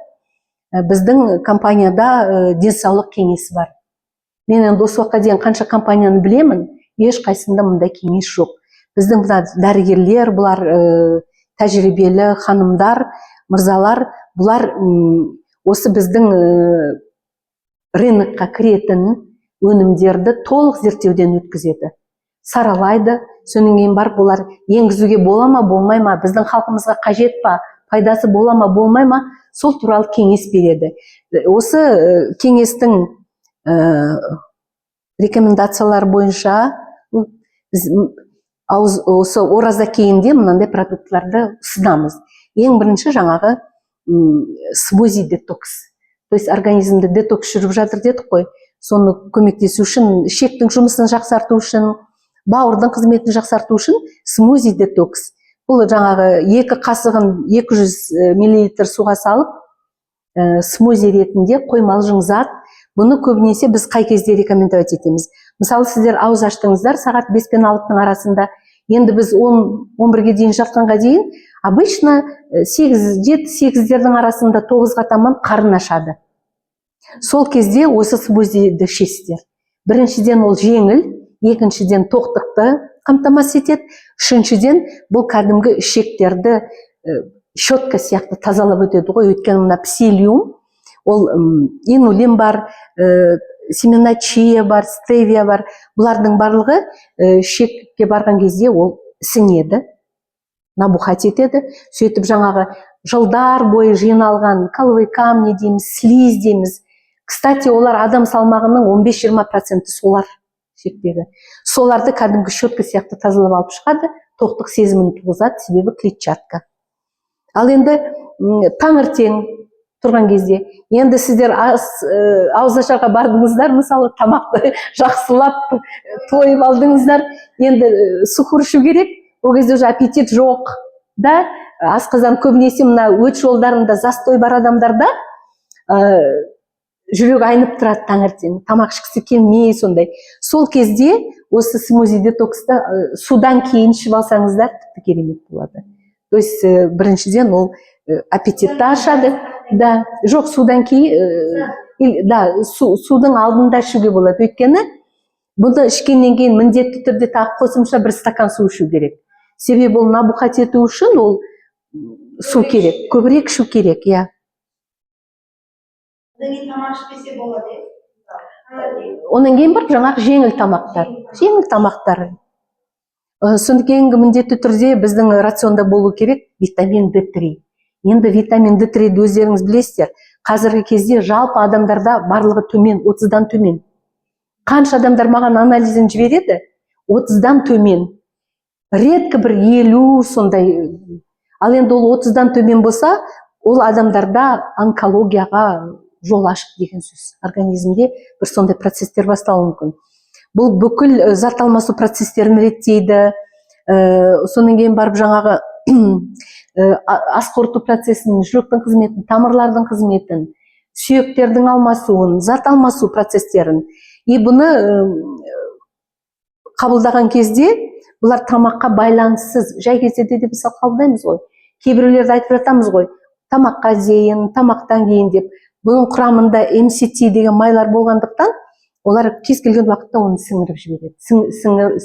Біздің компанияда денсаулық кеңесі бар. Мен енді осы уақытқа дейін қанша компанияны білемін, ешқайсында мұндай кеңес жоқ. Біздің дәрігерлер, бұлар тәжірибелі ханымдар, мырзалар, бұлар осы біздің рынокқа кіретін өнімдерді толық зерттеуден өткізеді. Саралайды, сонан кейін барып бұлар енгізуге бола ма, болмай ма, біздің халқымызға қажет па, пайдасы бола ма, болмай ма, сол туралы кеңес береді. Осы кеңестің рекомендациялар бойынша осы ораза кейінде мынандай продуктларды ұсынамыз. Ең бірінші жаңағы смузи детокс. То есть организмді детокс жүріп жатыр дедік қой. Соны көмектесу үшін, ішектің жұмысын жақсарту үшін, бауырдың қызметін жақсарту үшін смузи детокс. Бұл жаңағы 2 қасығын 200 мл суға салып, смузи ретінде қоймалы жыңзат. Бұны көбінесе біз қай кезде рекомендовать етеміз. Мысалы, сіздер ауыз аштыңыздар сағат 5 пен 6-ның арасында. Енді біз 10-11-ге дейін жатқанға дейін, обычно 7-8-дердің арасында 9-ға таман қарын ашады. Сол кезде осы смузиді ішесіздер. Біріншіден ол жеңіл, екіншіден тоқтықты қамтамасыз етеді, үшіншіден бұл кәдімгі ішектерді щетка сияқты тазалап өтеді ғой. Өйткені мына псилиум, ол инулин бар, семена чия бар, стевия бар. Бұлардың барлығы шекке барған кезде ол сіңеді, набухать етеді. Сөйтіп жаңағы жылдар бойы жиналған каловые камни дейміз, слизь дейміз. Кстати, олар адам салмағының 15-20% солар шектегі. Соларды кәдімгі щетка сияқты тазалап алып шығады, тоқтық сезімін туғызады, себебі клетчатка. Ал енді таңертең тұрған кезде, енді сіздер ауызашарға бардыңыздар, мысалы тамақты жақсылап тойып алдыңыздар, енді сухарь ішу керек, ол кезде уже аппетит жоқ, да, асқазан көбінесе мына өт жолдарында застой бар адамдарда жүрек айнып тұрады таңертең, тамақ ішкісі келмей сондай. Сол кезде осы смузи детокста судан кейін ішіп алсаңыздар тіпті керемет болады. То есть біріншіден ол аппетитті ашады. Да, жоқ, судан кейін, да, судың алдында ішуге болады. Өйткені бұны ішкеннен кейін міндетті түрде тағы қосымша бір стакан су ішу керек. Себебі ол набухать ету үшін ол су керек, көбірек ішу керек, иә. Тамақ ішпесе болады. Онан кейін бар жаңағы жеңіл тамақтар. Содан кейінгі міндетті түрде біздің рационда болу керек витамин D3. Енді витамин D3-ді өздеріңіз білесіздер, қазіргі кезде жалпы адамдарда барлығы төмен, 30-дан төмен. Қанша адамдар маған анализін жібереді? 30-дан төмен. Редкі бір 50 сондай. Ал енді ол 30-дан төмен болса, ол адамдарда онкологияға жол ашық деген сөз. Организмде бір сондай процестер басталуы мүмкін. Бұл бүкіл зат алмасу процестерін реттейді. Содан кейін барып жаңағы ас қорыту процесін, жүректің қызметін, тамырлардың қызметін, сүйектердің алмасуын, зат алмасу процестерін. И бұны қабылдаған кезде бұлар тамаққа байланыссыз, жай кездерде де біз қабылдаймыз ғой. Кейбіреулерді айтып жатамыз ғой, тамаққа дейін, тамақтан кейін деп. Бұның құрамында MCT деген майлар болғандықтан, олар кез келген уақытта оны сіңіріп жібереді,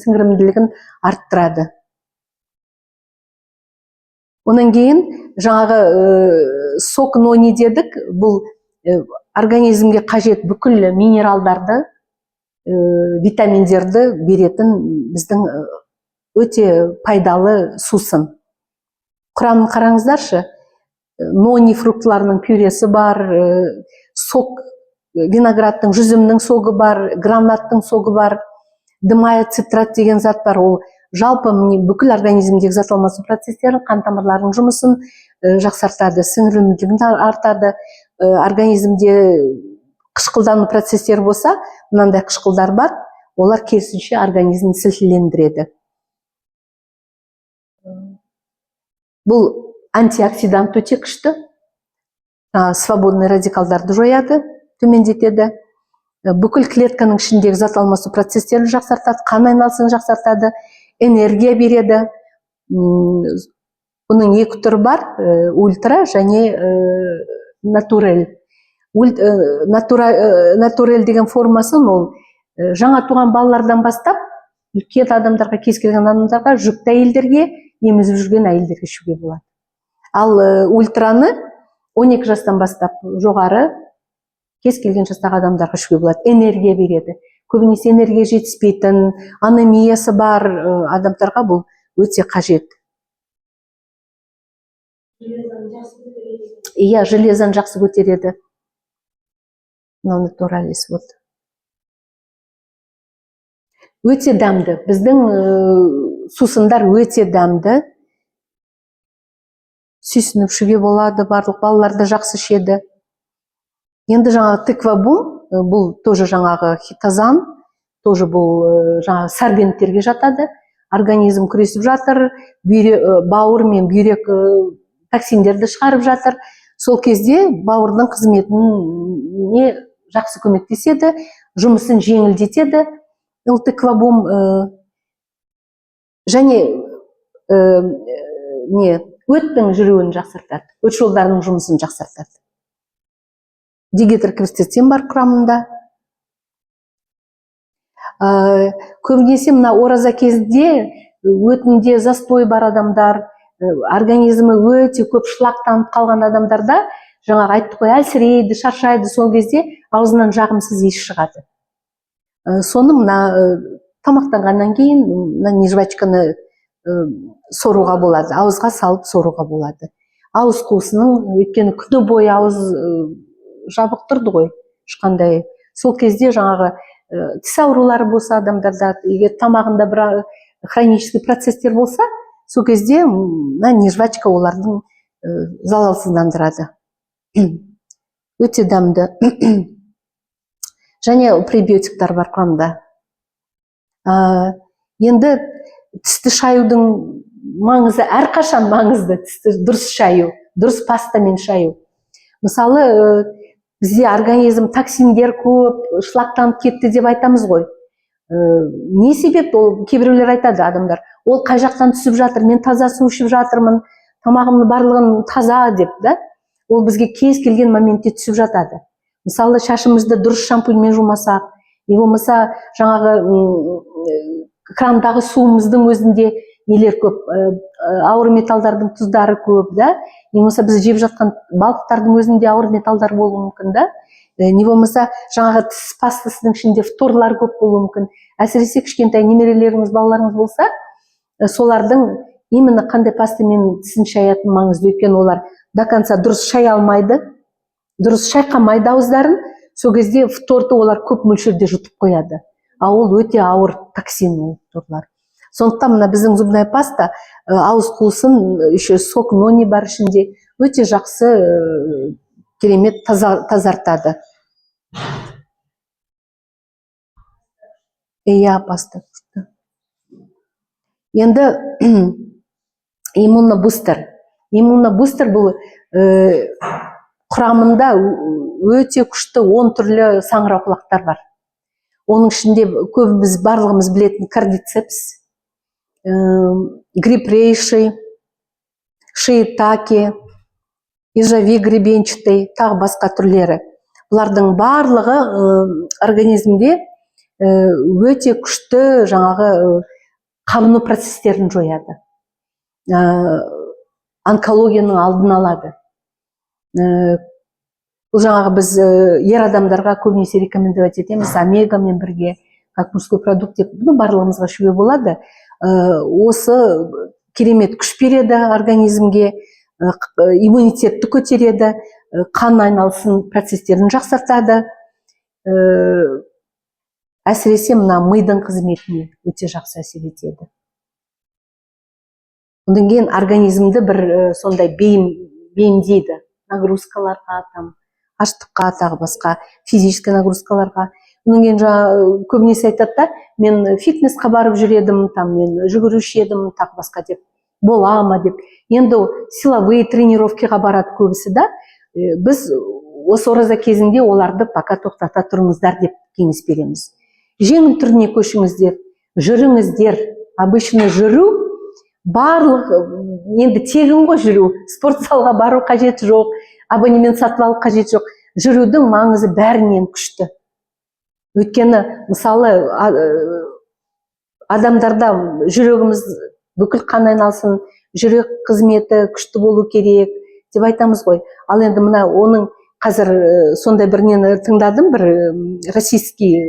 сіңірімділігін арттырады. Онан кейін жаңағы сок нони дедік, бұл организмге қажет бүкіл минералдарды, витаминдерді беретін біздің өте пайдалы сусын. Құрамын қараңыздаршы, нони фруктыларының пюресі бар, сок, виноградтың, жүзімнің соғы бар, гранаттың соғы бар, дымая цитрат деген зат бар. Ол жалпы бүкіл организмдегі зат алмасу процестерін, қан тамырларының жұмысын жақсартады, сіңірімділігін артады. Организмде қышқылдану процестері болса, мынандай қышқылдар бар, олар керісінше организмді сілтілендіреді. Бұл антиоксидант өте күшті, свободный радикалдарды жояды, төмендетеді. Бүкіл клетканың ішіндегі зат алмасу процестерін жақсартады, қан айналысын жақсартады, энергия береді. Бұның екі түрі бар, ультра және натурель. Натурель деген формасын ол жаңа туған балалардан бастап, үлкен адамдарға, кез келген адамдарға, жүкті әйелдерге, емізіп жүрген әйелдерге ішуге болады. Ал ультраны 12 жастан бастап жоғары кез келген жастағы адамдарға ішуге болады. Энергия береді. Көбінесе энергия жетіспейтін, анемиясы бар адамдарға бұл өте қажет. Иә, железаны жақсы көтереді. Натуралис вот. Өте дәмді. Біздің сусындар өте дәмді. Сүйсініп ішуге болады, барлық балаларды жақсы ішеді. Енді жаңағы тыква-бум, бұл тоже жаңағы хитозан, тоже бұл жаңағы сорбенттерге жатады. Организм күресіп жатыр, бауыр мен бүйрек токсиндерді шығарып жатыр. Сол кезде бауырдың қызметіне жақсы көмектеседі, жұмысын жеңілдетеді. Тыква-бум және өттің жүруін жақсартады, өт жолдарының жұмысын жақсартады. Дигидрокверцетин бар құрамында. Көбінесе мына ораза кезде өтінде застой бар адамдар, организмі өте көп шлактанып қалған адамдарда, жаңағы айттық қой, әлсірейді, шаршайды, сол кезде аузынан жағымсыз иіс шығады. Соны мына тамақтанғаннан кейін мына жвачканы соруға болады, ауызға салып соруға болады. Ауыз қуысының, өйткені күні бойы ауыз жабық тұрды ғой, ешқандай. Сол кезде жаңағы тіс аурулары болса адамдарда, егер тамағында бір хронический процесстер болса, сол кезде мына жвачка олардың залалсыздандырады. Өте дәмді. Және пребиотиктар бар құрамында. Енді тісті шаюдың маңызы әрқашан маңызды. Тісті дұрыс шаю, дұрыс пастамен шаю. Мысалы, бізде организм токсиндер көп, шлактанып кетті деп айтамыз ғой. Не себеп? Ол кейбіреулер айтады адамдар. Ол қай жақтан түсіп жатыр, мен таза су ішіп жатырмын, тамағымның барлығын таза деп, да? Ол бізге кез келген моментте түсіп жатады. Мысалы, шашымызды дұрыс шампуньмен жумасақ, не болмаса жаңағы крандағы суымыздың өзінде нелер көп, ауыр металдардың тұздары көп, да? Не болмаса біз жеп жатқан балықтардың өзінде ауыр металдар болуы мүмкін, да? Не болмаса жаңағы тіс пастасының ішінде фторлар көп болуы мүмкін. Әсіресе кішкентай немерелеріңіз, балаларыңыз болса, солардың именно қандай пастамен тісін шаятын маңызды. Өйткені олар до конца дұрыс шая алмайды, дұрыс шайқамайды ауыздарын, сол кезде фторды олар көп мөлшерде жұтып қояды. А ол өте ауыр токсин ол фторлар. Сондықтан мына біздің зубная паста ауыз қуысын, еще сок нони бар ішінде, өте жақсы, керемет тазартады. Иә, паста. Енді иммунобустер. Иммунобустер бұл құрамында өте күшті 10 түрлі саңырауқұлақтар бар. Оның ішінде көбіміз барлығымыз білетін кардицепс, грипп-рейши, шиитаке, ежави гребенчатый, тағы басқа түрлері. Бұлардың барлығы организмде өте күшті жаңағы қабыну процестерін жояды. Онкологияның алдын алады. Бұл жаңағы біз ер адамдарға көбінесе рекомендовать етеміз, омегамен бірге, как мужской продукт деп, барлығымызға ішуге болады. Осы керемет күш береді организмге, иммунитетті көтереді, қан айналысын процестерін жақсартады. Әсіресе мына мидың қызметіне өте жақсы әсер етеді. Одан кейін организмді бір сондай бейімдейді нагрузкаларға, аштыққа, тағы басқа физический нагрузкаларға. Одан кейін көбінесе айтады да, мен фитнесқа барып жүредім, мен жүгіруші едім, тағы басқа деп, бола ма деп. Енді силовые тренировкаға барады көбісі, да? Біз осы ораза кезінде оларды пока тоқтата тұрыңыздар деп кеңес береміз. Жеңіл түріне көшіңіздер, жүріңіздер. Обычно жүру барлық, енді тегін ғой жүру, спортзалға бару қажет жоқ, абонемент сатып алу қажет жоқ. Жүрудің маңызы бәрінен күшті. Өйткені, мысалы, адамдарда жүрегіміз бүкіл қан айналсын, жүрек қызметі күшті болу керек деп айтамыз ғой. Ал енді мына оның қазір сондай бірінен тыңдадым, бір российский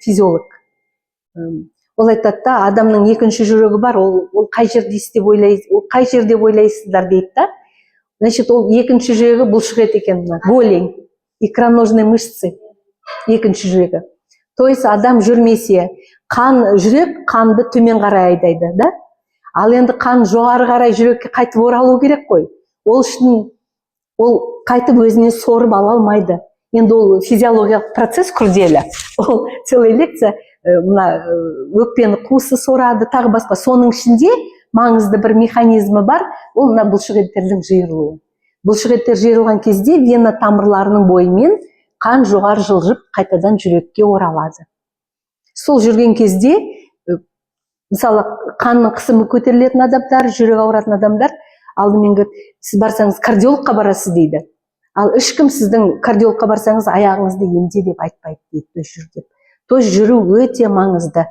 физиолог. Ол айтады да, адамның екінші жүрегі бар, ол қай жерде ойлайсыздар дейді да. Значит, ол екінші жүрегі бұлшық ет екен, голень, икроножные мышцы, екінші жүрегі. То есть адам жүрмесе, жүрек қанды төмен қарай айдайды, да? Ал енді қан жоғары қарай жүрекке қайтып оралу керек қой. Ол үшін ол қайтып өзіне сорып ала алмайды. Енді ол физиологиялық процесс күрделі. Ол целая лекция, мына өкпені қуысы сорады, тағы басқа. Соның ішінде маңызды бір механизмі бар, ол мына бұлшық еттердің жиырылуы. Бұлшық еттер жиырылған кезде вена тамырларының бойымен қан жоғары жылжып, қайтадан жүрекке оралады. Сол жүрген кезде, мысалы, қанның қысымы көтерілетін адамдар, жүрек ауыратын адамдар, алдымен сіз барсаңыз кардиологқа барасыз дейді. Ал ешкім сіздің кардиологқа барсаңыз аяғыңызды емде деп айтпайды дейді, жүр деп. То жүру өте маңызды.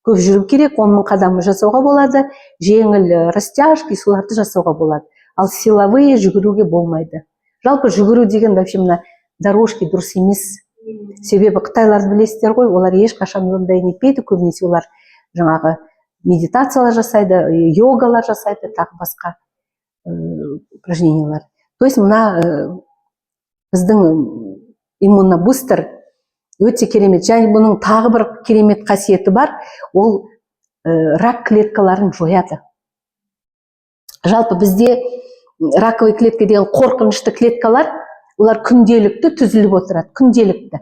Көп жүру керек, 10 000 қадамы жасауға болады, жеңіл растяжки, соларды жасауға болады. Ал силовые жүгіруге болмайды. Жалпы жүгіру деген вообще мына дорожки дұрыс емес. Себебі қытайларды білесіздер ғой, олар ешқашан ондай нетпейді, көбінесе олар жаңағы медитациялар жасайды, йогалар жасайды, тағы басқа упражнениялар. То есть мына біздің иммунобустер өте керемет. Және бұның тағы бір керемет қасиеті бар, ол рак клеткаларын жояды. Жалпы бізде раковый клетка деген қорқынышты клеткалар, олар күнделікті түзіліп отырады, күнделікті.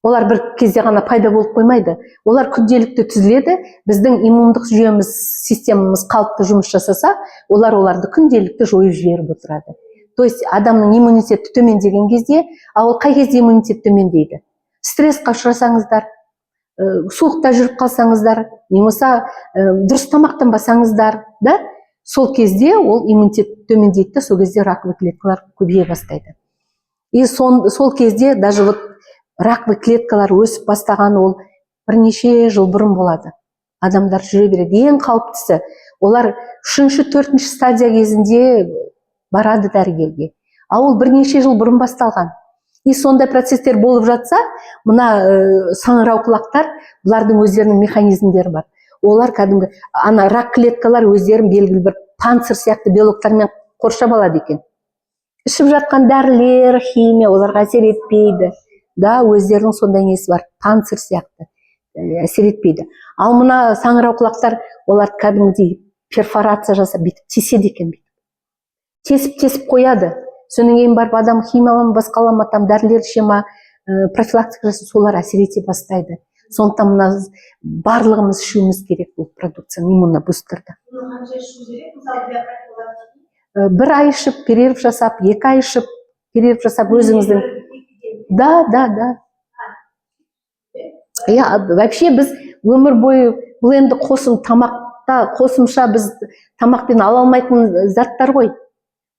Олар бір кезде ғана пайда болып қоймайды. Олар күнделікті түзіледі. Біздің иммундық жүйеміз, системамыз қалыпты жұмыс жасаса, оларды күнделікті жойып жіберіп отырады. То есть адамның иммунитеті төмендеген кезде, ал қай кезде иммунитет төмендейді? Стрессқа ұшырасаңыздар, суықта жүріп қалсаңыздар, немесе дұрыс тамақтанбасаңыздар, да? Сол кезде ол иммунитет төмендейді, сол кезде раковый клеткалар көбейе бастайды. И сол кезде даже вот раковый клеткалар өсіп бастаған ол бірнеше жыл бұрын болады. Адамдар жүре береді. Ең қауіптісі, олар 3-4 стадия кезінде барады дәрігерге. А ол бірнеше жыл бұрын басталған. И сондай процесстер болып жатса, мына саңырауқұлақтар, бұлардың өздерінің механизмдері бар. Олар кәдімгі ана рак клеткалар өздерін белгілі бір панцир сияқты белоктармен қоршап алады екен. Ішіп жатқан дәрілер, химия оларға әсер етпейді. Да, өздерінің сондай несі бар, панцир сияқты әсер етпейді. Ал мына саңырауқұлақтар, олар кәдімгідей перфорация жасап, бүйтіп теседі екен. Тесіп қояды. Содан кейін барып адам химиялама, басқалама, там дәрілер шема, профилактика жасап, солар әсер ете бастайды. Сондықтан мына барлығымыз ішуіміз керек бұл продукцияны, иммунобустерді. Бір ай ішіп, перерыв жасап, 2 ай ішіп, перерыв жасап өзіңіздің. Да. Вообще біз өмір бойы бұл енді тамақта қосымша біз тамақпен ала алмайтын заттар ғой.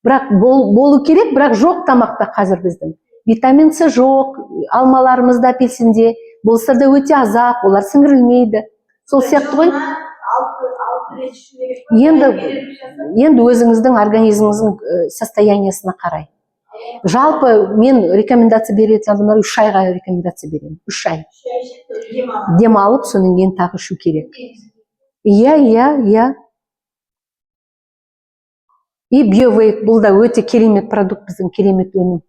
Бірақ болу керек, бірақ жоқ тамақта қазір біздің. Витамин С жоқ, алмаларымызда, апельсинде болса да өте азақ, олар сіңірілмейді. Сол сияқты ғой. Енді өзіңіздің организміңіздің состояниясына қарай. Жалпы мен рекомендация беретін адамдар 3 айға рекомендация беремін. 3 ай. Дем алып, содан кейін тағы ішу керек. Иә. И BioWave бұл да өте керемет продукт, біздің керемет өнім.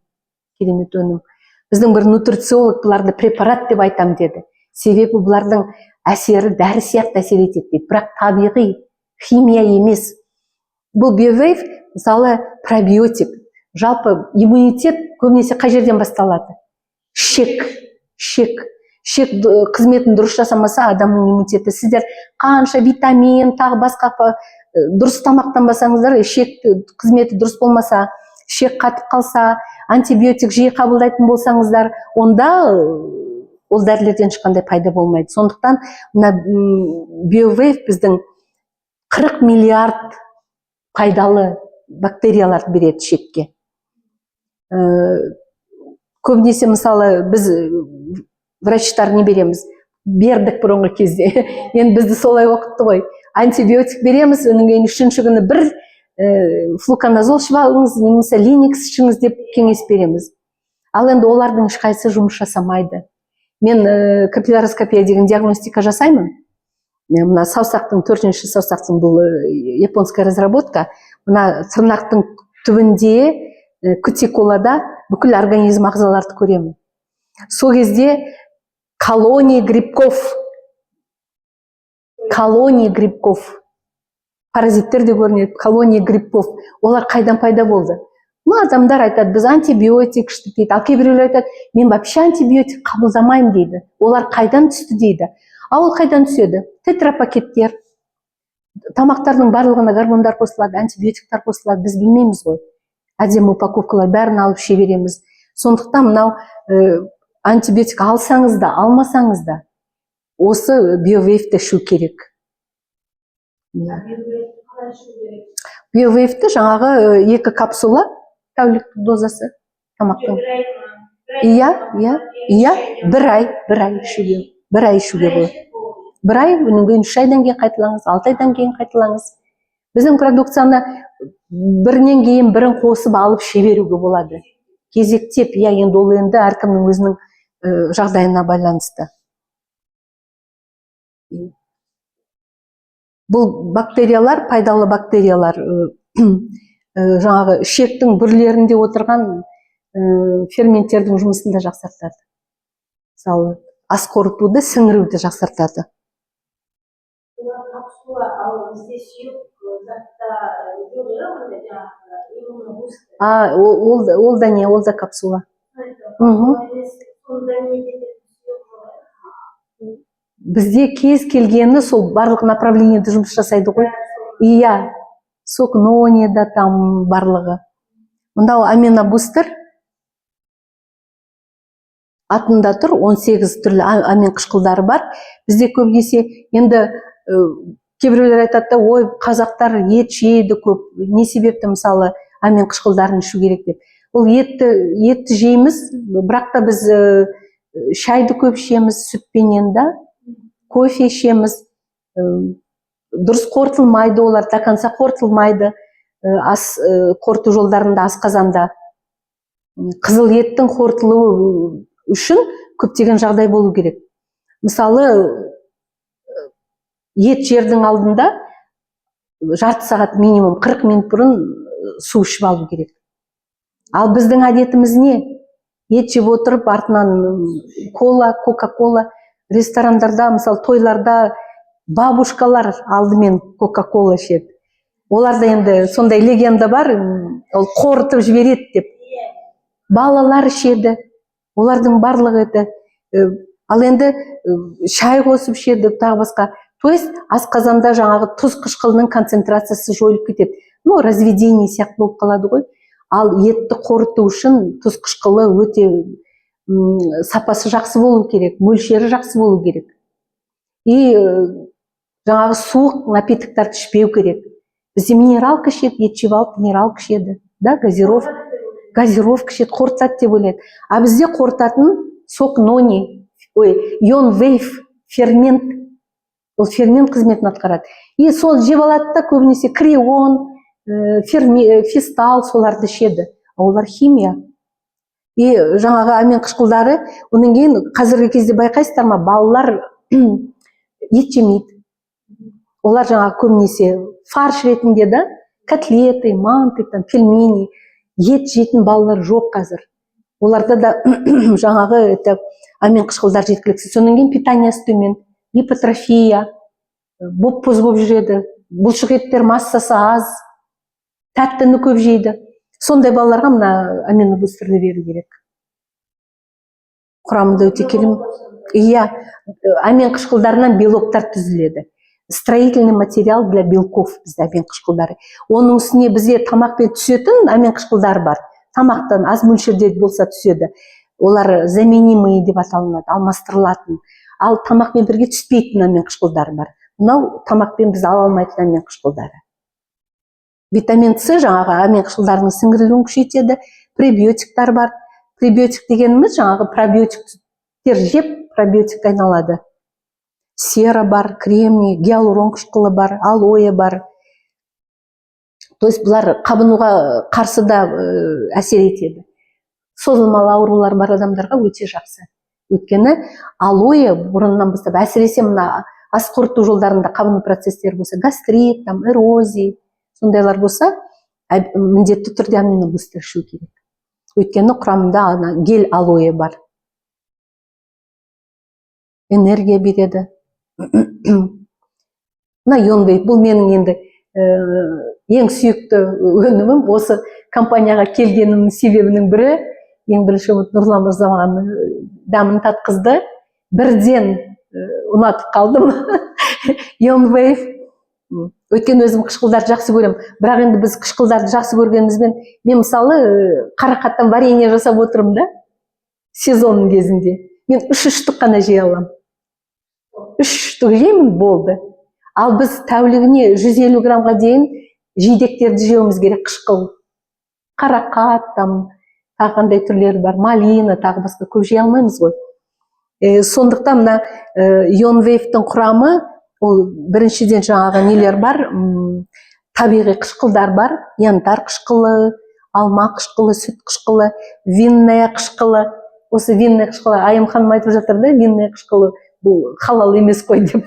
Біздің бір нутрициолог бұларды препарат деп айтам деді. Себебі бұлардың әсері дәрі сияқты әсер етеді. Бірақ табиғи, химия емес. Бұл BioWave, мысалы, пробиотик. Жалпы иммунитет көбінесе қай жерден басталады? Шек қызметін дұрыс жасамаса, адамның иммунитеті. Сіздер қанша витамин, тағы басқа дұрыс тамақтанбасаңыздар, шек қызметі дұрыс болмаса, шек қатып қалса, антибиотик жиі қабылдайтын болсаңыздар, онда ол дәрілерден ешқандай пайда болмайды. Сондықтан мына BioWave біздің 40 миллиард пайдалы бактерияларды береді шекке. Көбінесе мысалы біз врачтар не береміз? Бердік бұрынғы кезде. Енді бізді солай оқытты ғой. Антибиотик береміз, оның кейін 3-ші күні бір флуконазол ішіп алыңыз, немесе линикс ішіңіз деп кеңес береміз. Ал енді олардың ешқайсысы жұмыс жасамайды. Мен капилляроскопия деген диагностика жасаймын. Мына саусақтың, 4-ші саусақтың бұл японская разработка. Мына тырнақтың түбінде кутикулада бүкіл организм ағзаларды көремін. Сол кезде колония грибков, паразиттер де көрінеді, колония грибков. Олар қайдан пайда болды? Адамдар айтады, біз антибиотик іштік дейді. Ал кейбіреулер айтады, мен вообще антибиотик қабылдамаймын дейді. Олар қайдан түсті дейді. А ол қайдан түседі? Тетрапакеттер, тамақтардың барлығына гормондар қосылады, антибиотиктар қосылады, біз білмейміз ғой. Әдемі упаковкалар бәрін алып іше береміз. Сондықтан мынау антибиотик алсаңыз да, алмасаңыз да, осы BioWave-ті ішу керек. BioWave-ті жаңағы 2 капсула, тәуліктік дозасы тамақтың. Иә, 1 ай ішуге. 1 ай ішуге болады. 1 ай, өнен кейін 3 айдан кейін қайталаңыз, 6 айдан кейін қайталаңыз. Біздің продукцияны бірінен кейін бірін қосып алып іше беруге болады. Кезектеп, енді ол енді әркімнің өзінің жағдайына байланысты. Бұл бактериялар, пайдалы бактериялар жаңағы ішектің бүрлерінде отырған ферменттердің жұмысын да жақсартады. Мысалы, ас қорытуды, сіңіруді жақсартады. Олар капсула, ал бізде сүйек затта жоқ, онда жаңағы иммунобустер. Ол да не, ол да капсула. Бізде кез келгені сол барлық направлениеде жұмыс жасайды ғой. Иә, сок нонида там барлығы. Мынау аминобустер атында тұр, 18 түрлі амин қышқылдары бар. Бізде көбінесе енді кейбіреулер айтады да, ой, қазақтар ет жейді көп. Не себепті мысалы амин қышқылдарын ішу керек деп. Ол етті жейміз, бірақ та біз шайды көп ішеміз сүтпенен да, кофе ішеміз. Дұрыс қорытылмайды олар, до конца қорытылмайды. Ас қорыту жолдарында, асқазанда. Қызыл еттің қорытылуы үшін көптеген жағдай болу керек. Мысалы, ет жердің алдында жарты сағат минимум 40 минут бұрын су ішіп алу керек. Ал біздің әдетіміз не? Ет жеп отырып, артынан кола, кока-кола, ресторандарда, мысалы тойларда бабушкалар алдымен кока-кола ішеді. Оларда енді сондай легенда бар, ол қорытып жібереді деп. Балалар ішеді, олардың барлығы еді. Ал енді шай қосып ішеді, тағы басқа. То есть асқазанда жаңағы тұз қышқылының концентрациясы жойылып кетеді. Ну, разведение сияқты болып қалады ғой. Ал етті қорыту үшін тұз қышқылы өте сапасы жақсы болу керек, мөлшері жақсы болу керек. И жаңағы суық напитоктарды ішпеу керек. Бізде минералка ішеді, ет жеп алып минералка ішеді, да, газировка ішеді, қорытады деп ойлайды. А бізде қорытатын сок нони, ион вейв фермент, ол фермент қызметін атқарады. И сол жеп алады да көбінесе креон, фистал соларды ішеді. Олар химия. И жаңағы амин қышқылдары, онан кейін қазіргі кезде байқайсыздар ма, балалар ет жемейді. Олар жаңағы көбінесе фарш ретінде да, котлеты, манты, пельмени, ет жейтін балалар жоқ қазір. Оларда да жаңағы амин қышқылдар жеткіліксіз. Сонан кейін питаниясы төмен, гипотрофия, боп-боз болып жүреді, бұлшық еттер массасы аз, тәттіні көп жейді. Сондай балаларға мына аминобустерді беру керек. Құрамында өте келім. Иә, амин қышқылдарынан белоктар түзіледі. Строительный материал для белков бізде амин қышқылдары. Оның үстіне бізде тамақпен түсетін амин қышқылдар бар. Тамақтан аз мөлшерде болса түседі. Олар заменимые деп аталынады, алмастырылатын. Ал тамақпен бірге түспейтін амин қышқылдар бар. Мынау тамақпен біз ала алмайтын амин қышқылдары. Витамин С жаңағы амин қышқылдарының сіңірілуін күшейтеді. Пребиотиктар бар. Пребиотик дегеніміз жаңағы пробиотиктер жеп пробиотикке айналады. Сера бар, кремний, гиалурон қышқылы бар, алоэ бар. То есть бұлар қабынуға қарсы да әсер етеді. Созылмалы аурулар бар адамдарға өте жақсы. Өйткені алоэ бұрыннан бастап, әсіресе мына ас қорыту жолдарында қабыну процестері болса, гастрит, эрозия, сондайлар болса, міндетті түрде аминобустер ішу керек. Өйткені құрамында гель алоэ бар. Энергия береді. Мына ионвейв, бұл менің енді ең сүйікті өнімім. Осы компанияға келгенімнің себебінің бірі, ең бірінші Нұрлан мырза маған дәмін татқызды. Бірден ұнатып қалдым. ионвейв. Өйткені өзім қышқылдарды жақсы көрем. Бірақ енді біз қышқылдарды жақсы көргенімізбен, мен мысалы қарақаттан варенье жасап отырмын да, сезонның кезінде. Мен 3 штук қана жей аламын. 3 штук жеймін, болды. Ал біз тәулігіне 150 граммға дейін жидектерді жеуіміз керек, қышқыл. Қарақат, тағы қандай түрлері бар, малина, тағы басқа көп жей алмаймыз ғой. Сондықтан мына ионвейвтің құрамы, ол біріншіден жаңағы нелер бар, табиғи қышқылдар бар, янтар қышқылы, алма қышқылы, сүт қышқылы, винная қышқылы, осы винный қышқыл, айым ханым айтып жатыр да, винный қышқылы бұл халал емес қой деп.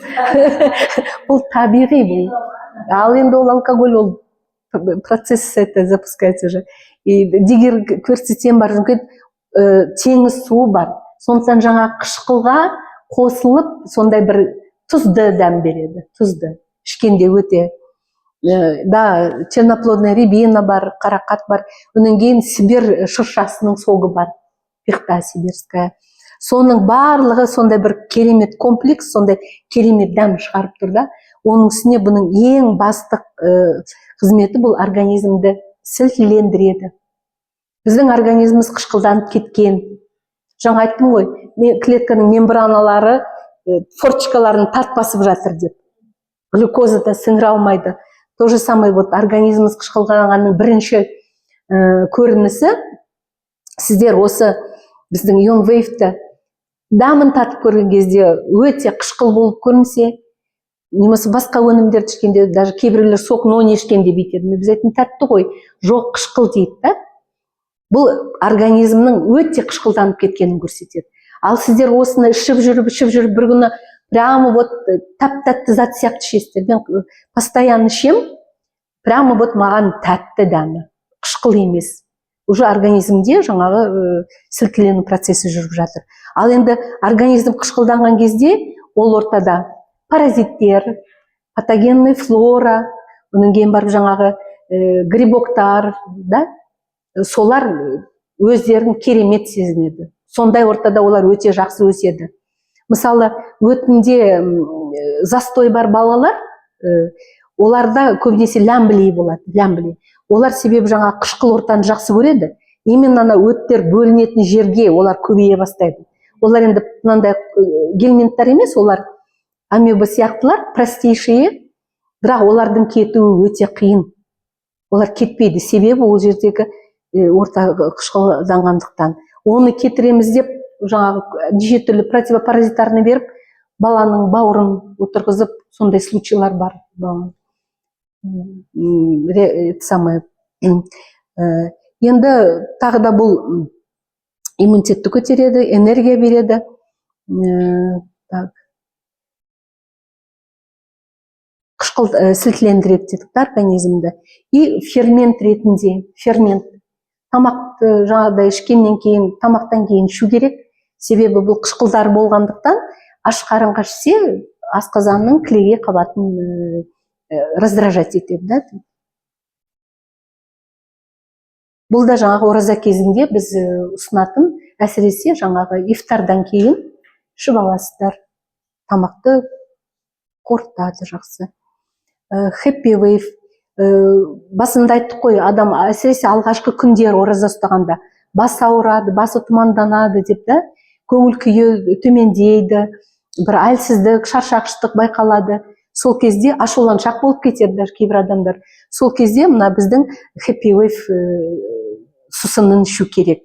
Бұл табиғи бұл. Ал енді ол алкоголь, ол процесс это запускается уже. И дегер көрсетсем бар, теңіз суы бар. Сондықтан жаңа қышқылға қосылып, сондай бір тұзды дәм береді. Тұзды. Ішкенде өте. Да, черноплодная рябина бар, қарақат бар. Онан кейін Сибир шыршасының соғы бар. Пихта сибирская. Соның барлығы сондай бір керемет комплекс, сондай керемет дәм шығарып тұр да. Оның үстіне бұның ең басты қызметі бұл организмді сілтілендіреді. Біздің организміміз қышқылданып кеткен. Жаңа айттым ғой, клетканың мембраналары форчикаларын тартпасып жатыр деп. Глюкоза сіңіре алмайды. То же самое вот организміміз қышқылданғанның бірінші көрінісі. Сіздер осы біздің ионвейвті дәмін татып көрген кезде өте қышқыл болып көрінсе, немесе басқа өнімдерді ішкенде, даже кейбіреулер сок нони ішкенде бүйтеді. Біз айтын тәтті ғой, жоқ қышқыл дейді да. Бұл организмнің өте қышқылданып кеткенін көрсетеді. Ал сіздер осыны ішіп жүріп бір күні прямо вот тәп-тәтті зат сияқты ішесіздер. Мен постоянно ішем, прямо вот маған тәтті дәмі, қышқыл емес. Уже организмде жаңағы сілтілену процесі жүріп жатыр. Ал енді организм қышқылданған кезде ол ортада паразиттер, патогенный флора, онан кейін барып жаңағы грибоктар, да? Солар өздерін керемет сезінеді. Сондай ортада олар өте жақсы өседі. Мысалы, өтінде застой бар балалар, оларда көбінесе ләмбілей болады, ләмбілей. Олар себебі жаңа қышқыл ортаны жақсы көреді. Именно өттер бөлінетін жерге олар көбейе бастайды. Олар енді мынандай гельминттар емес, олар амеба сияқтылар, простейшие, бірақ олардың кетуі өте қиын. Олар кетпейді, себебі ол жердегі орта қышқылданғандықтан. Оны кетіреміз деп, жаңағы неше түрлі противопаразитарны беріп, баланың бауырын отырғызып, сондай случайлар бар. Енді тағы да бұл иммунитетті көтереді, энергия береді. Қышқыл сілтілендіреді дедік организмді. И фермент ретінде, фермент. Тамақты жаңағыдай ішкеннен кейін, тамақтан кейін ішу керек. Себебі бұл қышқылдар болғандықтан, аш қарынға ішсе, асқазанның кілеге қабатын раздражать етеді. Бұл да жаңағы ораза кезінде біз ұсынатын, әсіресе жаңағы ифтардан кейін ішіп аласыздар. Тамақты қорытады жақсы. Happy Wave. Басында айттық қой, адам әсіресе алғашқы күндер ораза ұстағанда бас ауырады, басы тұманданады деп та, көңіл күйі төмендейді, бір әлсіздік, шаршағыштық байқалады. Сол кезде ашуланшақ болып кетеді кейбір адамдар. Сол кезде мына біздің Happy Wave сусынын ішу керек.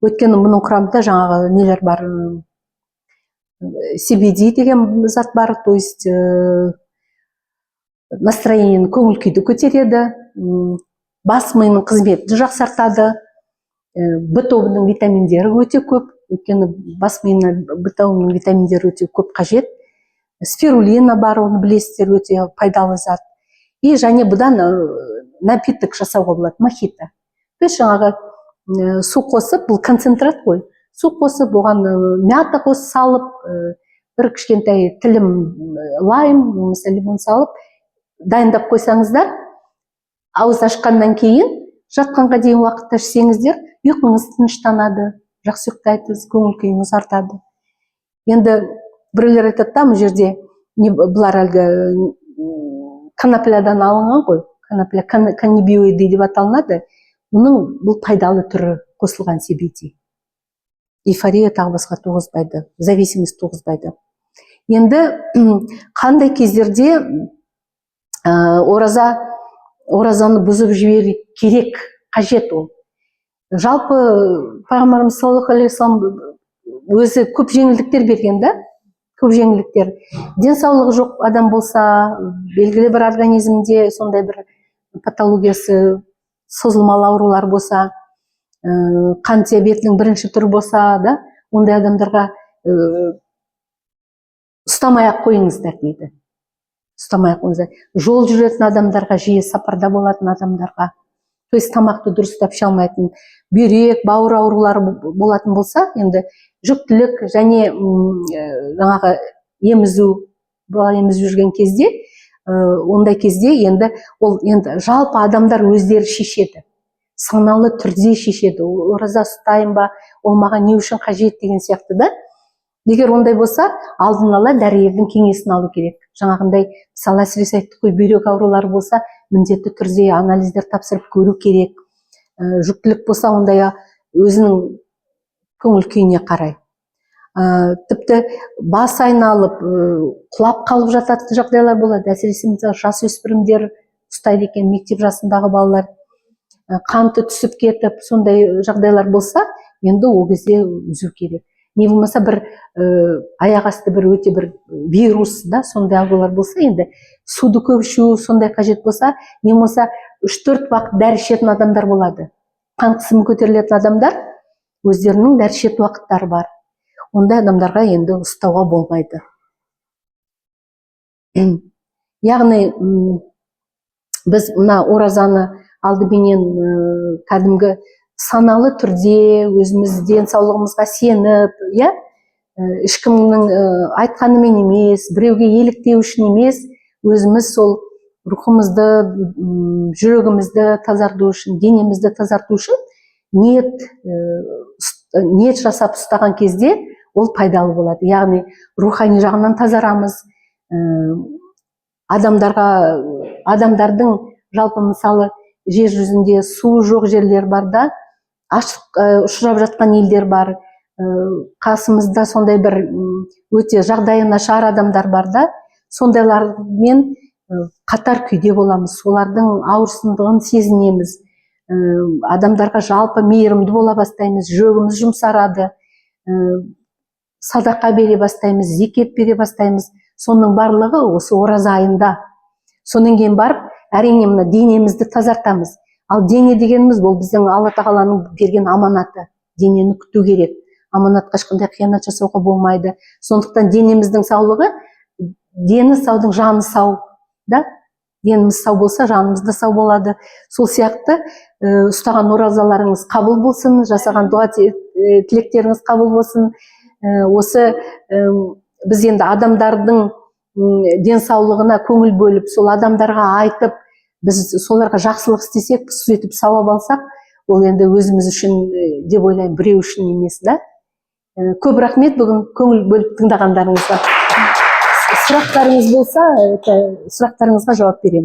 Өйткені мұның құрамында жаңағы нелер бар, CBD деген зат бар, то есть настроениені, көңіл күйді көтереді, бас миының қызметін жақсартады, Б тобының витаминдері өте көп, өйткені бас миына Б тобының витаминдері өте көп қажет. Спирулина бар, оны білесіздер, өте пайдалы зат. И және бұдан напиток жасауға болады, мохито. Біз жаңағы су қосып, бұл концентрат қой. Су қосып, оған мята қосып салып, бір кішкентай тілім лайм, немесе лимон салып, дайындап қойсаңыздар, ауыз ашқаннан кейін, жатқанға дейін уақытта ішсеңіздер, ұйқыңыз тыныштанады, жақсы ұйықтайсыз, көңіл күйіңіз артады. Енді біреулер айтады да, бұл жерде бұлар әлгі коноплядан алынған ғой, конопля каннабиоиды деп аталынады. Мұның бұл пайдалы түрі қосылған CBD. Эйфория тағы басқа туғызбайды, зависимость туғызбайды. Енді қандай кездерде оразаны бұзып жіберу керек, қажет ол. Жалпы пайғамбарымыз саллаллаху алейхи вассалам өзі көп жеңілдіктер берген да, көп жеңілдіктер. Денсаулығы жоқ адам болса, белгілі бір организмде сондай бір патологиясы, созылмалы аурулар болса, қан диабетінің бірінші түрі болса да, ондай адамдарға ұстамай ақ қойыңыздар дейді. Ұстамай ақ қойыңыздар. Жол жүретін адамдарға, жиі сапарда болатын адамдарға, то есть тамақты дұрыстап іше алмайтын, бүйрек, бауыр аурулары болатын болса, енді жүктілік және жаңағы бала емізу жүрген кезде, ондай кезде енді ол енді жалпы адамдар өздері шешеді. Саналы түрде шешеді. Ораза ұстайын ба, ол маған не үшін қажет деген сияқты да. Егер ондай болса, алдын ала дәрігердің кеңесін алу керек. Жаңағындай, мысалы әсіресе айттық қой, бүйрек аурулары болса, міндетті түрде анализдер тапсырып көру керек. Жүктілік болса, ондай өзінің көңіл күйіне қарай. Тіпті бас айналып, құлап қалып жататын жағдайлар болады. Әсіресе жасөспірімдер ұстайды екен, мектеп жасындағы балалар. Қанты түсіп кетіп, сондай жағдайлар болса, енді ол кезде үзу керек. Не болмаса бір аяқ асты бір өте бір вирус да, сондай аурулар болса, енді суды көп ішу сондай қажет болса, не болмаса 3-4 уақыт дәрі ішетін адамдар болады. Қан қысымы көтерілетін адамдар өздерінің дәрі ішетін уақыттары бар. Ондай адамдарға енді ұстауға болмайды. Яғни біз мына оразаны алдыменен кәдімгі саналы түрде өзіміз денсаулығымызға сеніп, ешкімнің айтқанымен емес, біреуге еліктеу үшін емес, өзіміз сол рухымызды, жүрегімізді тазарту үшін, денемізді тазарту үшін ниет жасап ұстаған кезде ол пайдалы болады. Яғни рухани жағынан тазарамыз, адамдардың жалпы мысалы жер жүзінде су жоқ жерлер бар да, ашық ұшырап жатқан елдер бар, қасымызда сондай бір өте жағдайы нашар адамдар бар да, сондайлармен қатар күйде боламыз, солардың ауырсындығын сезінеміз, адамдарға жалпы мейірімді бола бастаймыз, жүрегіміз жұмсарады, садақа бере бастаймыз, зекет бере бастаймыз. Соның барлығы осы ораза айында. Сонан кейін барып, әрине мына денемізді тазартамыз. Ал дене дегеніміз бұл біздің Алла тағаланың берген аманаты. Денені күту керек. Аманатқа ешқандай қиянат жасауға болмайды. Сондықтан денеміздің саулығы, дені саудың жаны сау, да? Деніміз сау болса, жанымыз да сау болады. Сол сияқты ұстаған оразаларыңыз қабыл болсын, жасаған дуа тілектеріңіз қабыл болсын. Осы біз енді адамдардың денсаулығына көңіл бөліп, сол адамдарға айтып, біз соларға жақсылық істесек, сөйтіп сауап алсақ, ол енді өзіміз үшін деп ойлаймын, біреу үшін емес, да? Көп рахмет бүгін көңіл бөліп тыңдағандарыңызға. Сұрақтарыңыз болса, сұрақтарыңызға жауап беремін.